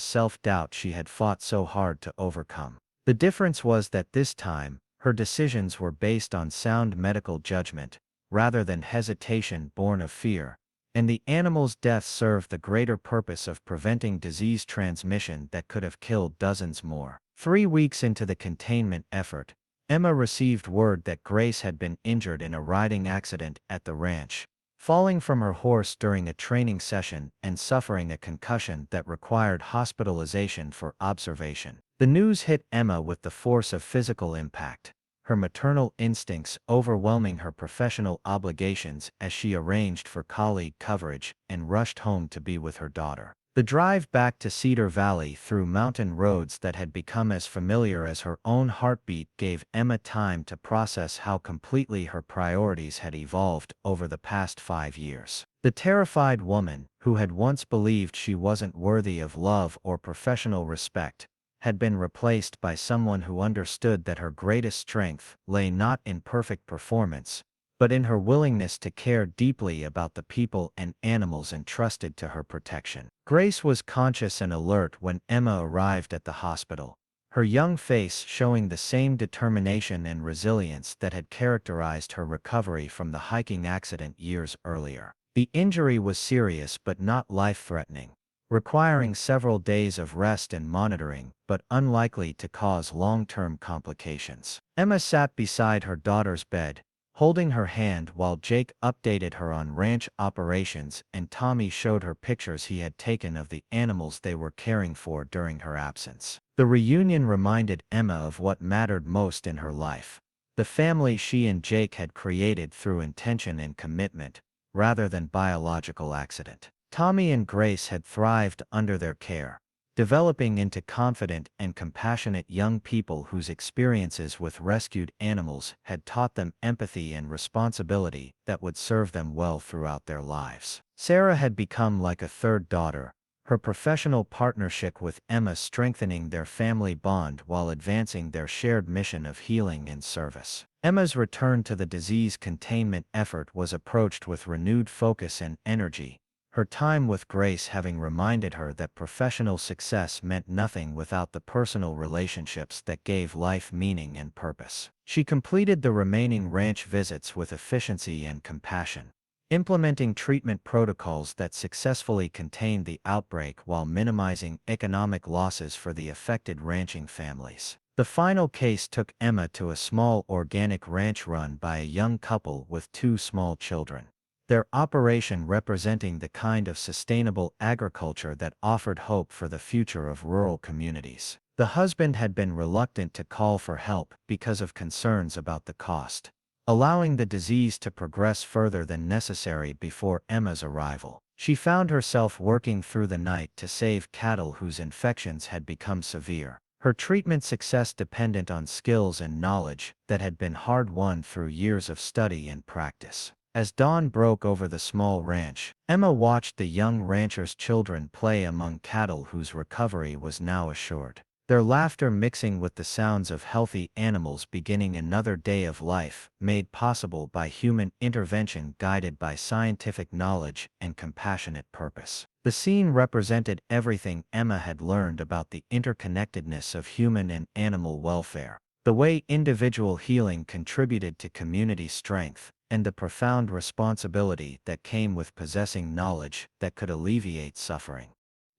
[SPEAKER 2] self-doubt she had fought so hard to overcome. The difference was that this time, her decisions were based on sound medical judgment, rather than hesitation born of fear, and the animal's death served the greater purpose of preventing disease transmission that could have killed dozens more. 3 weeks into the containment effort, Emma received word that Grace had been injured in a riding accident at the ranch, falling from her horse during a training session and suffering a concussion that required hospitalization for observation. The news hit Emma with the force of physical impact, her maternal instincts overwhelming her professional obligations as she arranged for colleague coverage and rushed home to be with her daughter. The drive back to Cedar Valley through mountain roads that had become as familiar as her own heartbeat gave Emma time to process how completely her priorities had evolved over the past 5 years. The terrified woman, who had once believed she wasn't worthy of love or professional respect, had been replaced by someone who understood that her greatest strength lay not in perfect performance, but in her willingness to care deeply about the people and animals entrusted to her protection. Grace was conscious and alert when Emma arrived at the hospital, her young face showing the same determination and resilience that had characterized her recovery from the hiking accident years earlier. The injury was serious but not life-threatening, requiring several days of rest and monitoring, but unlikely to cause long-term complications. Emma sat beside her daughter's bed, holding her hand while Jake updated her on ranch operations and Tommy showed her pictures he had taken of the animals they were caring for during her absence. The reunion reminded Emma of what mattered most in her life, the family she and Jake had created through intention and commitment, rather than biological accident. Tommy and Grace had thrived under their care, developing into confident and compassionate young people whose experiences with rescued animals had taught them empathy and responsibility that would serve them well throughout their lives. Sarah had become like a third daughter, her professional partnership with Emma strengthening their family bond while advancing their shared mission of healing and service. Emma's return to the disease containment effort was approached with renewed focus and energy, her time with Grace having reminded her that professional success meant nothing without the personal relationships that gave life meaning and purpose. She completed the remaining ranch visits with efficiency and compassion, implementing treatment protocols that successfully contained the outbreak while minimizing economic losses for the affected ranching families. The final case took Emma to a small organic ranch run by a young couple with 2 small children, their operation representing the kind of sustainable agriculture that offered hope for the future of rural communities. The husband had been reluctant to call for help because of concerns about the cost, allowing the disease to progress further than necessary before Emma's arrival. She found herself working through the night to save cattle whose infections had become severe, her treatment success dependent on skills and knowledge that had been hard-won through years of study and practice. As dawn broke over the small ranch, Emma watched the young ranchers' children play among cattle whose recovery was now assured, their laughter mixing with the sounds of healthy animals beginning another day of life, made possible by human intervention guided by scientific knowledge and compassionate purpose. The scene represented everything Emma had learned about the interconnectedness of human and animal welfare, the way individual healing contributed to community strength, and the profound responsibility that came with possessing knowledge that could alleviate suffering.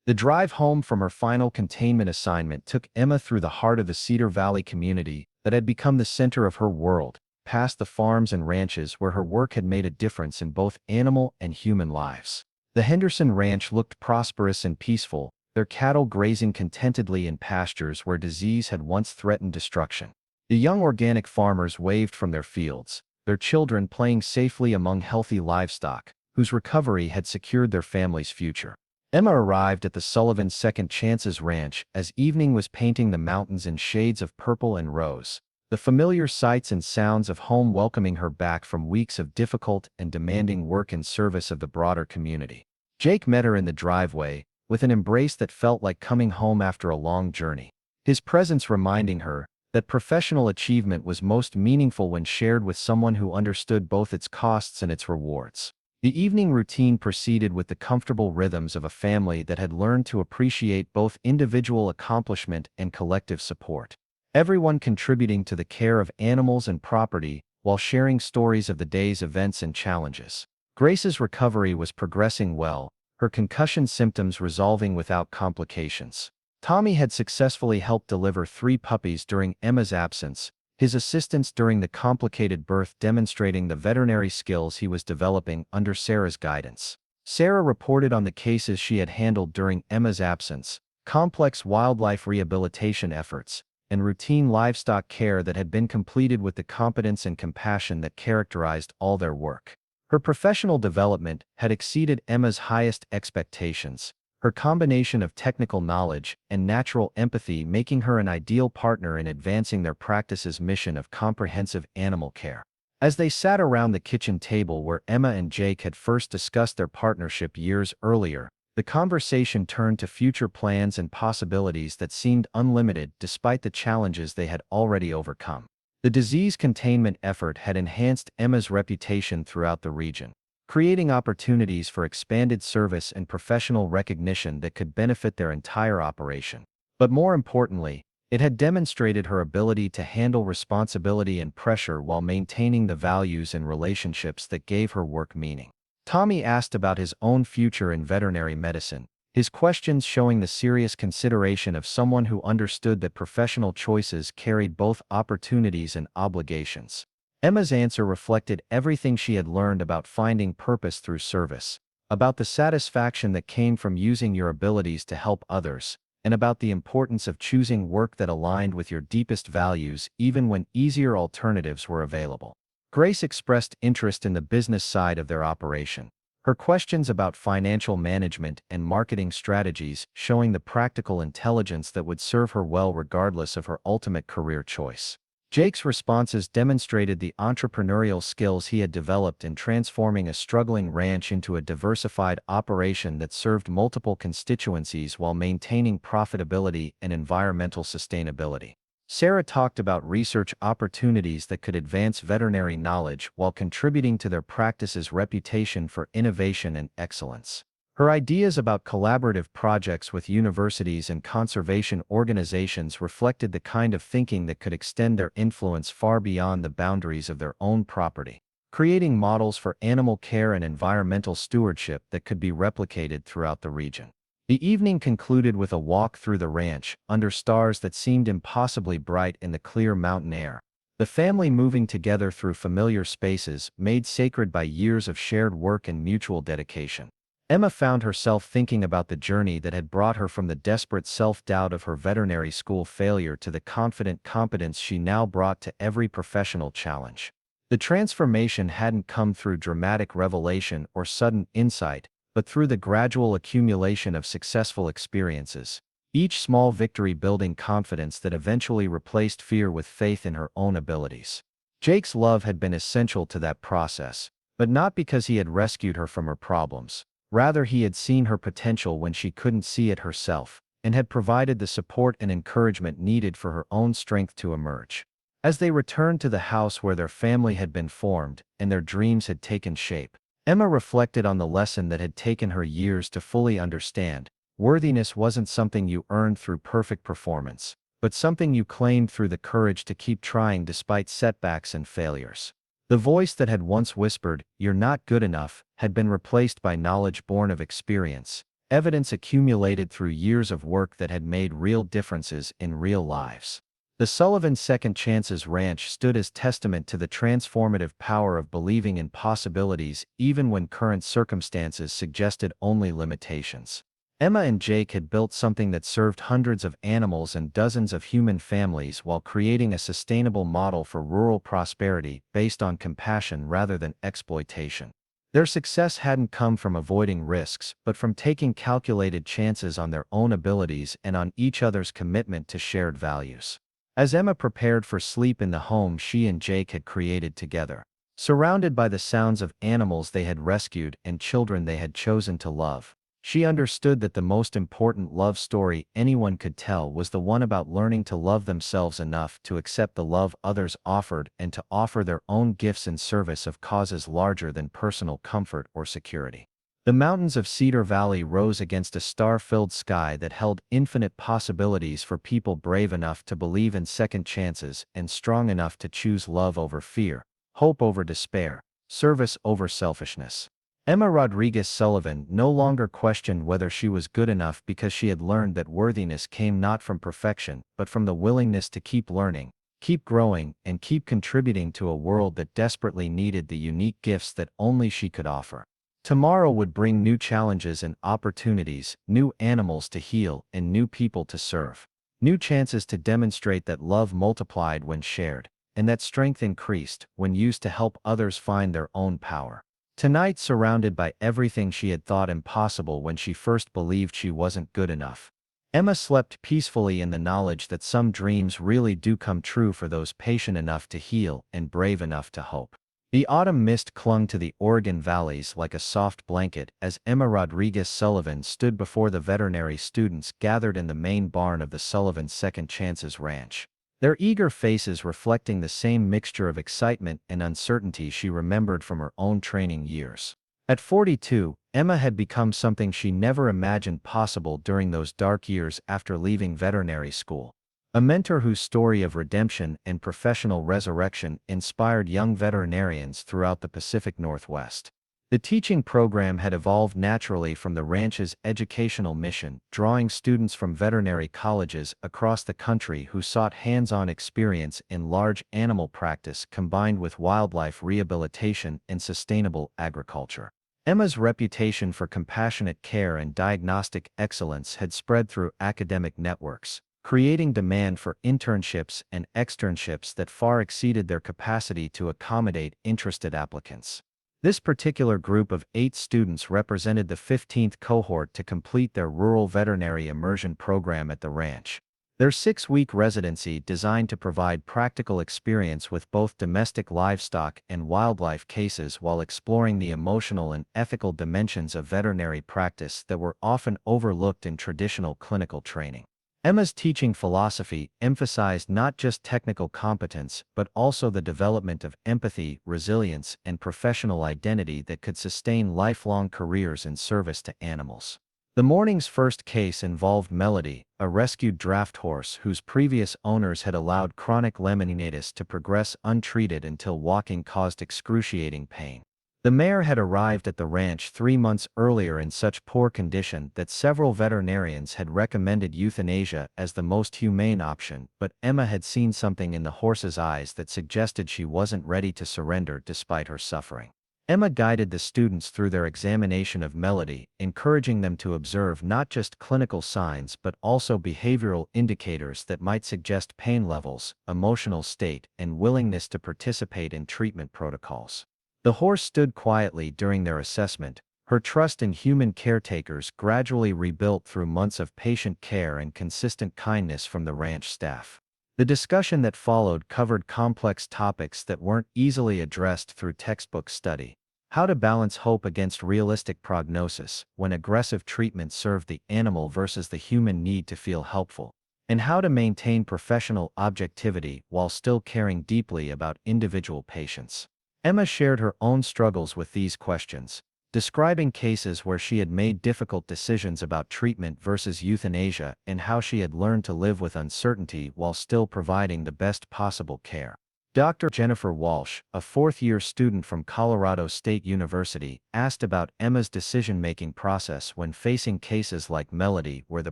[SPEAKER 1] The drive home from her final containment assignment took Emma through the heart of the Cedar Valley community that had become the center of her world, past the farms and ranches where her work had made a difference in both animal and human lives. The Henderson Ranch looked prosperous and peaceful, their cattle grazing contentedly in pastures where disease had once threatened destruction. The young organic farmers waved from their fields, their children playing safely among healthy livestock, whose recovery had secured their family's future. Emma arrived at the Sullivan Second Chances Ranch as evening was painting the mountains in shades of purple and rose, the familiar sights and sounds of home welcoming her back from weeks of difficult and demanding work in service of the broader community. Jake met her in the driveway, with an embrace that felt like coming home after a long journey, his presence reminding her that professional achievement was most meaningful when shared with someone who understood both its costs and its rewards. The evening routine proceeded with the comfortable rhythms of a family that had learned to appreciate both individual accomplishment and collective support, everyone contributing to the care of animals and property while sharing stories of the day's events and challenges. Grace's recovery was progressing well, her concussion symptoms resolving without complications. Tommy had successfully helped deliver 3 puppies during Emma's absence, his assistance during the complicated birth demonstrating the veterinary skills he was developing under Sarah's guidance. Sarah reported on the cases she had handled during Emma's absence, complex wildlife rehabilitation efforts, and routine livestock care that had been completed with the competence and compassion that characterized all their work. Her professional development had exceeded Emma's highest expectations, her combination of technical knowledge and natural empathy making her an ideal partner in advancing their practice's mission of comprehensive animal care. As they sat around the kitchen table where Emma and Jake had first discussed their partnership years earlier, the conversation turned to future plans and possibilities that seemed unlimited despite the challenges they had already overcome. The disease containment effort had enhanced Emma's reputation throughout the region, creating opportunities for expanded service and professional recognition that could benefit their entire operation. But more importantly, it had demonstrated her ability to handle responsibility and pressure while maintaining the values and relationships that gave her work meaning. Tommy asked about his own future in veterinary medicine, his questions showing the serious consideration of someone who understood that professional choices carried both opportunities and obligations. Emma's answer reflected everything she had learned about finding purpose through service, about the satisfaction that came from using your abilities to help others, and about the importance of choosing work that aligned with your deepest values even when easier alternatives were available. Grace expressed interest in the business side of their operation, her questions about financial management and marketing strategies showing the practical intelligence that would serve her well regardless of her ultimate career choice. Jake's responses demonstrated the entrepreneurial skills he had developed in transforming a struggling ranch into a diversified operation that served multiple constituencies while maintaining profitability and environmental sustainability. Sarah talked about research opportunities that could advance veterinary knowledge while contributing to their practice's reputation for innovation and excellence. Her ideas about collaborative projects with universities and conservation organizations reflected the kind of thinking that could extend their influence far beyond the boundaries of their own property, creating models for animal care and environmental stewardship that could be replicated throughout the region. The evening concluded with a walk through the ranch, under stars that seemed impossibly bright in the clear mountain air. The family moving together through familiar spaces, made sacred by years of shared work and mutual dedication. Emma found herself thinking about the journey that had brought her from the desperate self-doubt of her veterinary school failure to the confident competence she now brought to every professional challenge. The transformation hadn't come through dramatic revelation or sudden insight, but through the gradual accumulation of successful experiences, each small victory building confidence that eventually replaced fear with faith in her own abilities. Jake's love had been essential to that process, but not because he had rescued her from her problems. Rather, he had seen her potential when she couldn't see it herself, and had provided the support and encouragement needed for her own strength to emerge. As they returned to the house where their family had been formed and their dreams had taken shape, Emma reflected on the lesson that had taken her years to fully understand. Worthiness wasn't something you earned through perfect performance, but something you claimed through the courage to keep trying despite setbacks and failures. The voice that had once whispered, "You're not good enough," had been replaced by knowledge born of experience, evidence accumulated through years of work that had made real differences in real lives. The Sullivan Second Chances Ranch stood as testament to the transformative power of believing in possibilities even when current circumstances suggested only limitations. Emma and Jake had built something that served hundreds of animals and dozens of human families while creating a sustainable model for rural prosperity based on compassion rather than exploitation. Their success hadn't come from avoiding risks, but from taking calculated chances on their own abilities and on each other's commitment to shared values. As Emma prepared for sleep in the home she and Jake had created together, surrounded by the sounds of animals they had rescued and children they had chosen to love, she understood that the most important love story anyone could tell was the one about learning to love themselves enough to accept the love others offered and to offer their own gifts in service of causes larger than personal comfort or security. The mountains of Cedar Valley rose against a star-filled sky that held infinite possibilities for people brave enough to believe in second chances and strong enough to choose love over fear, hope over despair, service over selfishness. Emma Rodriguez Sullivan no longer questioned whether she was good enough because she had learned that worthiness came not from perfection but from the willingness to keep learning, keep growing, and keep contributing to a world that desperately needed the unique gifts that only she could offer. Tomorrow would bring new challenges and opportunities, new animals to heal, and new people to serve. New chances to demonstrate that love multiplied when shared, and that strength increased when used to help others find their own power. Tonight, surrounded by everything she had thought impossible when she first believed she wasn't good enough, Emma slept peacefully in the knowledge that some dreams really do come true for those patient enough to heal and brave enough to hope. The autumn mist clung to the Oregon valleys like a soft blanket as Emma Rodriguez Sullivan stood before the veterinary students gathered in the main barn of the Sullivan Second Chances Ranch. their eager faces reflecting the same mixture of excitement and uncertainty she remembered from her own training years. At 42, Emma had become something she never imagined possible during those dark years after leaving veterinary school. A mentor whose story of redemption and professional resurrection inspired young veterinarians throughout the Pacific Northwest. The teaching program had evolved naturally from the ranch's educational mission, drawing students from veterinary colleges across the country who sought hands-on experience in large animal practice combined with wildlife rehabilitation and sustainable agriculture. Emma's reputation for compassionate care and diagnostic excellence had spread through academic networks, creating demand for internships and externships that far exceeded their capacity to accommodate interested applicants. This particular group of 8 students represented the 15th cohort to complete their rural veterinary immersion program at the ranch. Their 6-week residency, designed to provide practical experience with both domestic livestock and wildlife cases while exploring the emotional and ethical dimensions of veterinary practice that were often overlooked in traditional clinical training. Emma's teaching philosophy emphasized not just technical competence but also the development of empathy, resilience, and professional identity that could sustain lifelong careers in service to animals. The morning's first case involved Melody, a rescued draft horse whose previous owners had allowed chronic laminitis to progress untreated until walking caused excruciating pain. The mare had arrived at the ranch 3 months earlier in such poor condition that several veterinarians had recommended euthanasia as the most humane option, but Emma had seen something in the horse's eyes that suggested she wasn't ready to surrender despite her suffering. Emma guided the students through their examination of Melody, encouraging them to observe not just clinical signs but also behavioral indicators that might suggest pain levels, emotional state, and willingness to participate in treatment protocols. The horse stood quietly during their assessment, her trust in human caretakers gradually rebuilt through months of patient care and consistent kindness from the ranch staff. The discussion that followed covered complex topics that weren't easily addressed through textbook study. How to balance hope against realistic prognosis when aggressive treatment served the animal versus the human need to feel helpful, and how to maintain professional objectivity while still caring deeply about individual patients. Emma shared her own struggles with these questions, describing cases where she had made difficult decisions about treatment versus euthanasia and how she had learned to live with uncertainty while still providing the best possible care. Dr. Jennifer Walsh, a 4th-year student from Colorado State University, asked about Emma's decision-making process when facing cases like Melody where the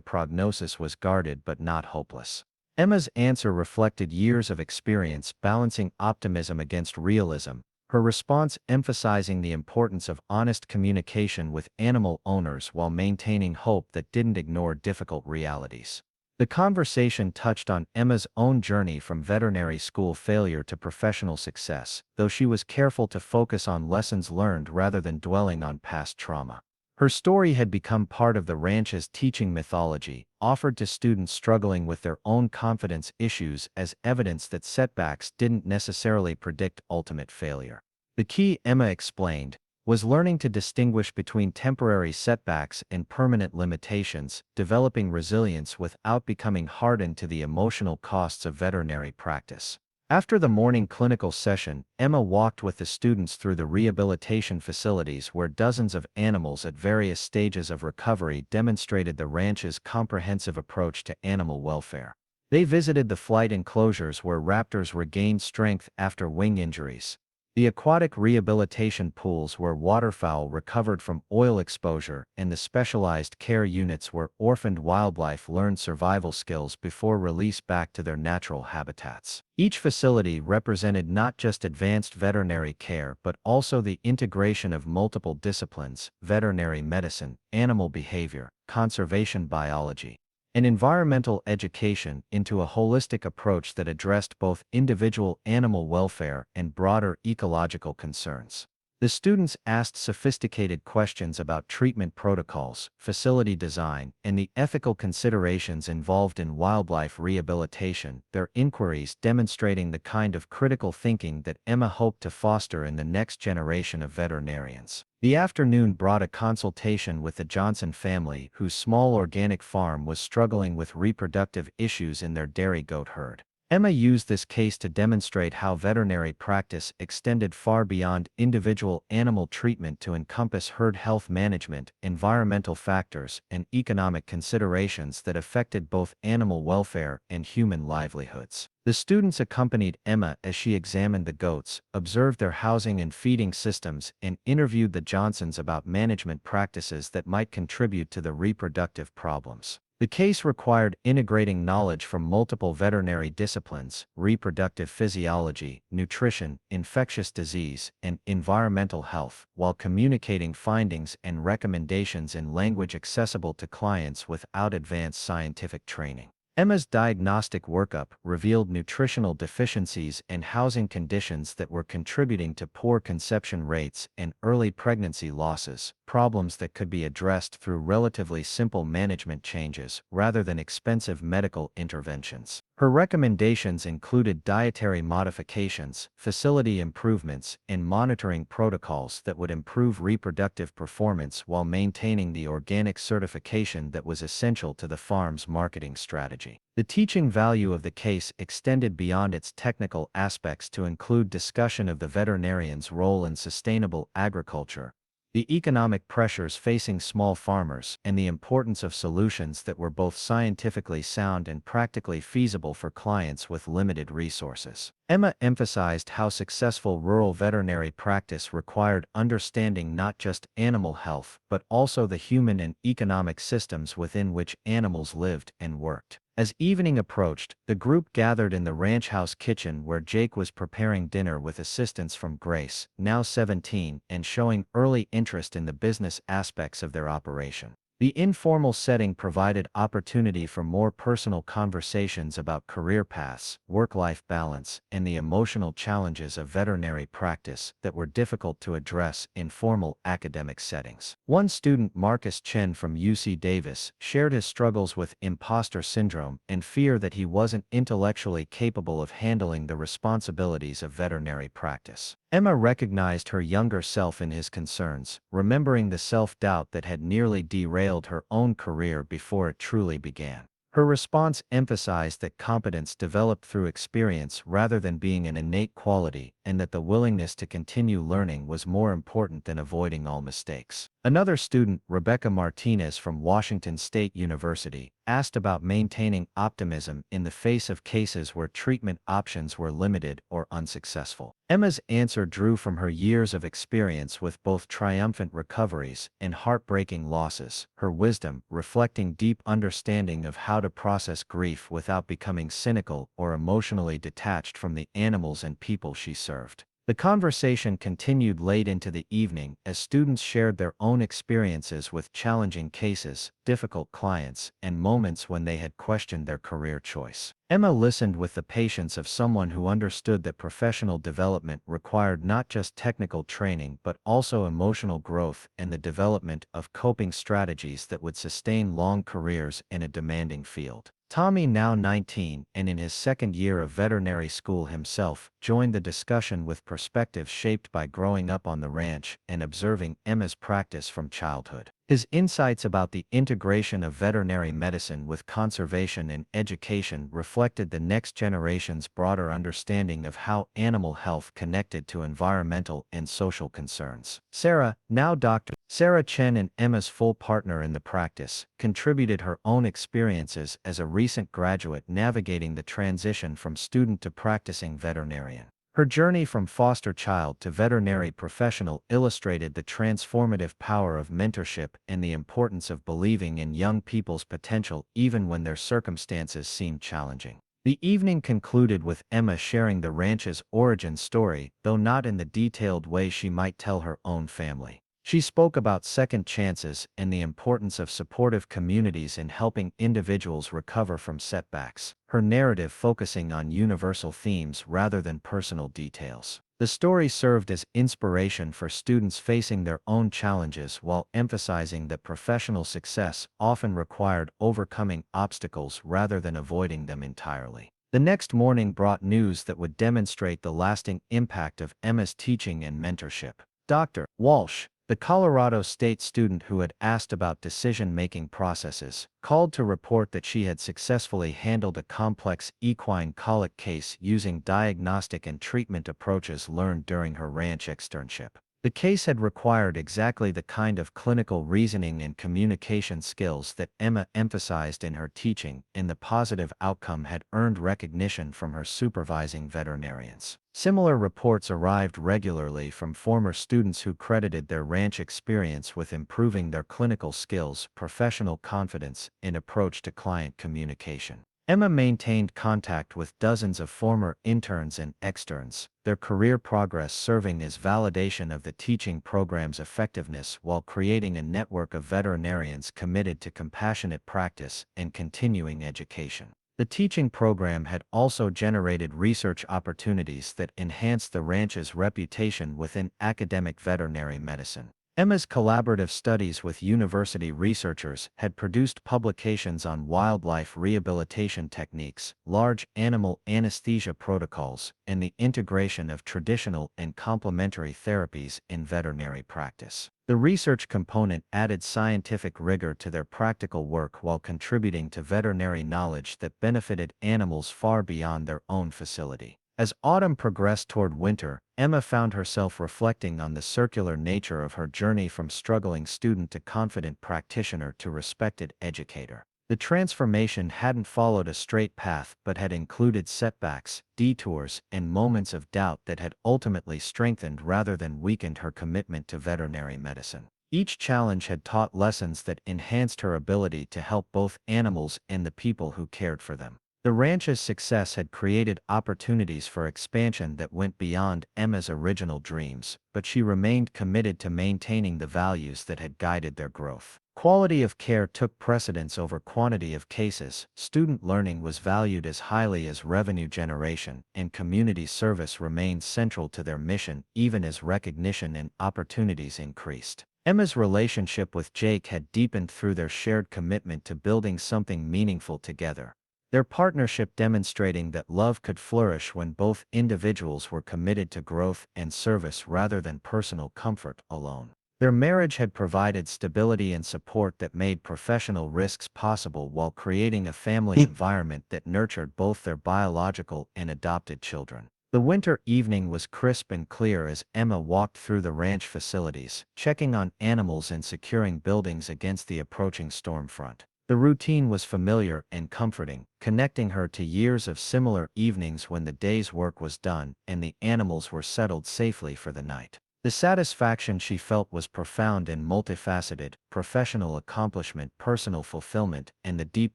[SPEAKER 1] prognosis was guarded but not hopeless. Emma's answer reflected years of experience balancing optimism against realism, her response emphasizing the importance of honest communication with animal owners while maintaining hope that didn't ignore difficult realities. The conversation touched on Emma's own journey from veterinary school failure to professional success, though she was careful to focus on lessons learned rather than dwelling on past trauma. Her story had become part of the ranch's teaching mythology, offered to students struggling with their own confidence issues as evidence that setbacks didn't necessarily predict ultimate failure. The key, Emma explained, was learning to distinguish between temporary setbacks and permanent limitations, developing resilience without becoming hardened to the emotional costs of veterinary practice. After the morning clinical session, Emma walked with the students through the rehabilitation facilities where dozens of animals at various stages of recovery demonstrated the ranch's comprehensive approach to animal welfare. They visited the flight enclosures where raptors regained strength after wing injuries, the aquatic rehabilitation pools where waterfowl recovered from oil exposure, and the specialized care units where orphaned wildlife learned survival skills before release back to their natural habitats. Each facility represented not just advanced veterinary care but also the integration of multiple disciplines: veterinary medicine, animal behavior, conservation biology, and environmental education into a holistic approach that addressed both individual animal welfare and broader ecological concerns. The students asked sophisticated questions about treatment protocols, facility design, and the ethical considerations involved in wildlife rehabilitation, their inquiries demonstrating the kind of critical thinking that Emma hoped to foster in the next generation of veterinarians. The afternoon brought a consultation with the Johnson family, whose small organic farm was struggling with reproductive issues in their dairy goat herd.
[SPEAKER 2] Emma used this case to demonstrate how veterinary practice extended far beyond individual animal treatment to encompass herd health management, environmental factors, and economic considerations that affected both animal welfare and human livelihoods. The students accompanied Emma as she examined the goats, observed their housing and feeding systems, and interviewed the Johnsons about management practices that might contribute to the reproductive problems. The case required integrating knowledge from multiple veterinary disciplines: reproductive physiology, nutrition, infectious disease, and environmental health, while communicating findings and recommendations in language accessible to clients without advanced scientific training. Emma's diagnostic workup revealed nutritional deficiencies and housing conditions that were contributing to poor conception rates and early pregnancy losses, problems that could be addressed through relatively simple management changes rather than expensive medical interventions. Her recommendations included dietary modifications, facility improvements, and monitoring protocols that would improve reproductive performance while maintaining the organic certification that was essential to the farm's marketing strategy. The teaching value of the case extended beyond its technical aspects to include discussion of the veterinarian's role in sustainable agriculture, the economic pressures facing small farmers, and the importance of solutions that were both scientifically sound and practically feasible for clients with limited resources. Emma emphasized how successful rural veterinary practice required understanding not just animal health, but also the human and economic systems within which animals lived and worked. As evening approached, the group gathered in the ranch house kitchen where Jake was preparing dinner with assistance from Grace, now 17, and showing early interest in the business aspects of their operation. The informal setting provided opportunity for more personal conversations about career paths, work-life balance, and the emotional challenges of veterinary practice that were difficult to address in formal academic settings. One student, Marcus Chen from UC Davis, shared his struggles with imposter syndrome and fear that he wasn't intellectually capable of handling the responsibilities of veterinary practice. Emma recognized her younger self in his concerns, remembering the self-doubt that had nearly derailed her own career before it truly began. Her response emphasized that competence developed through experience rather than being an innate quality, and that the willingness to continue learning was more important than avoiding all mistakes. Another student, Rebecca Martinez from Washington State University, asked about maintaining optimism in the face of cases where treatment options were limited or unsuccessful. Emma's answer drew from her years of experience with both triumphant recoveries and heartbreaking losses, her wisdom reflecting deep understanding of how to process grief without becoming cynical or emotionally detached from the animals and people she served. The conversation continued late into the evening as students shared their own experiences with challenging cases, difficult clients, and moments when they had questioned their career choice. Emma listened with the patience of someone who understood that professional development required not just technical training but also emotional growth and the development of coping strategies that would sustain long careers in a demanding field. Tommy, now 19 and in his second year of veterinary school himself, joined the discussion with perspectives shaped by growing up on the ranch and observing Emma's practice from childhood. His insights about the integration of veterinary medicine with conservation and education reflected the next generation's broader understanding of how animal health connected to environmental and social concerns. Sarah, now Dr. Sarah Chen and Emma's full partner in the practice, contributed her own experiences as a recent graduate navigating the transition from student to practicing veterinarian. Her journey from foster child to veterinary professional illustrated the transformative power of mentorship and the importance of believing in young people's potential even when their circumstances seem challenging. The evening concluded with Emma sharing the ranch's origin story, though not in the detailed way she might tell her own family. She spoke about second chances and the importance of supportive communities in helping individuals recover from setbacks, her narrative focusing on universal themes rather than personal details. The story served as inspiration for students facing their own challenges while emphasizing that professional success often required overcoming obstacles rather than avoiding them entirely. The next morning brought news that would demonstrate the lasting impact of Emma's teaching and mentorship. Dr. Walsh, The Colorado State student who had asked about decision-making processes called to report that she had successfully handled a complex equine colic case using diagnostic and treatment approaches learned during her ranch externship. The case had required exactly the kind of clinical reasoning and communication skills that Emma emphasized in her teaching, and the positive outcome had earned recognition from her supervising veterinarians. Similar reports arrived regularly from former students who credited their ranch experience with improving their clinical skills, professional confidence, and approach to client communication. Emma maintained contact with dozens of former interns and externs, their career progress serving as validation of the teaching program's effectiveness while creating a network of veterinarians committed to compassionate practice and continuing education. The teaching program had also generated research opportunities that enhanced the ranch's reputation within academic veterinary medicine. Emma's collaborative studies with university researchers had produced publications on wildlife rehabilitation techniques, large animal anesthesia protocols, and the integration of traditional and complementary therapies in veterinary practice. The research component added scientific rigor to their practical work while contributing to veterinary knowledge that benefited animals far beyond their own facility. As autumn progressed toward winter, Emma found herself reflecting on the circular nature of her journey from struggling student to confident practitioner to respected educator. The transformation hadn't followed a straight path but had included setbacks, detours, and moments of doubt that had ultimately strengthened rather than weakened her commitment to veterinary medicine. Each challenge had taught lessons that enhanced her ability to help both animals and the people who cared for them. The ranch's success had created opportunities for expansion that went beyond Emma's original dreams, but she remained committed to maintaining the values that had guided their growth. Quality of care took precedence over quantity of cases, student learning was valued as highly as revenue generation, and community service remained central to their mission even as recognition and opportunities increased. Emma's relationship with Jake had deepened through their shared commitment to building something meaningful together. Their partnership demonstrating that love could flourish when both individuals were committed to growth and service rather than personal comfort alone. Their marriage had provided stability and support that made professional risks possible while creating a family environment that nurtured both their biological and adopted children. The winter evening was crisp and clear as Emma walked through the ranch facilities, checking on animals and securing buildings against the approaching storm front. The routine was familiar and comforting, connecting her to years of similar evenings when the day's work was done and the animals were settled safely for the night. The satisfaction she felt was profound and multifaceted: professional accomplishment, personal fulfillment, and the deep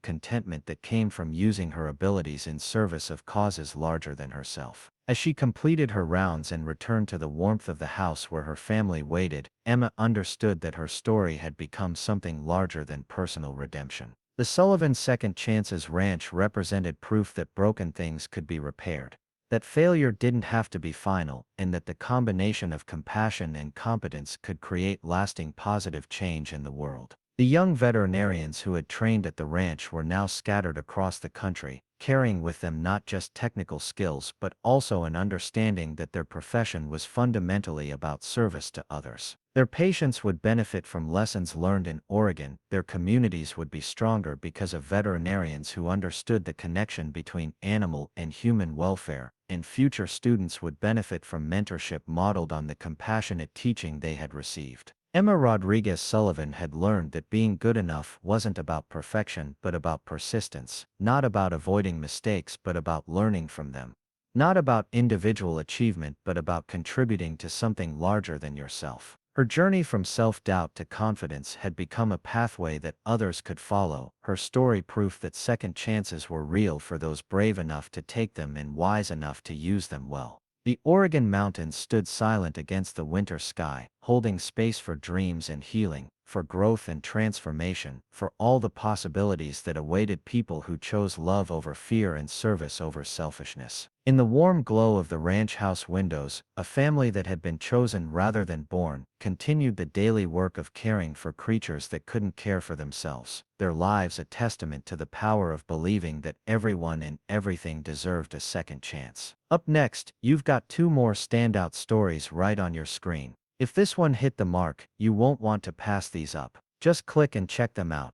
[SPEAKER 2] contentment that came from using her abilities in service of causes larger than herself. As she completed her rounds and returned to the warmth of the house where her family waited, Emma understood that her story had become something larger than personal redemption. The Sullivan Second Chances Ranch represented proof that broken things could be repaired, that failure didn't have to be final, and that the combination of compassion and competence could create lasting positive change in the world. The young veterinarians who had trained at the ranch were now scattered across the country, carrying with them not just technical skills but also an understanding that their profession was fundamentally about service to others. Their patients would benefit from lessons learned in Oregon, their communities would be stronger because of veterinarians who understood the connection between animal and human welfare, and future students would benefit from mentorship modeled on the compassionate teaching they had received. Emma Rodriguez Sullivan had learned that being good enough wasn't about perfection but about persistence, not about avoiding mistakes but about learning from them, not about individual achievement but about contributing to something larger than yourself. Her journey from self-doubt to confidence had become a pathway that others could follow, her story proof that second chances were real for those brave enough to take them and wise enough to use them well. The Oregon mountains stood silent against the winter sky, holding space for dreams and healing, for growth and transformation, for all the possibilities that awaited people who chose love over fear and service over selfishness. In the warm glow of the ranch house windows, a family that had been chosen rather than born continued the daily work of caring for creatures that couldn't care for themselves, their lives a testament to the power of believing that everyone and everything deserved a second chance. Up next, you've got two more standout stories right on your screen. If this one hit the mark, you won't want to pass these up. Just click and check them out.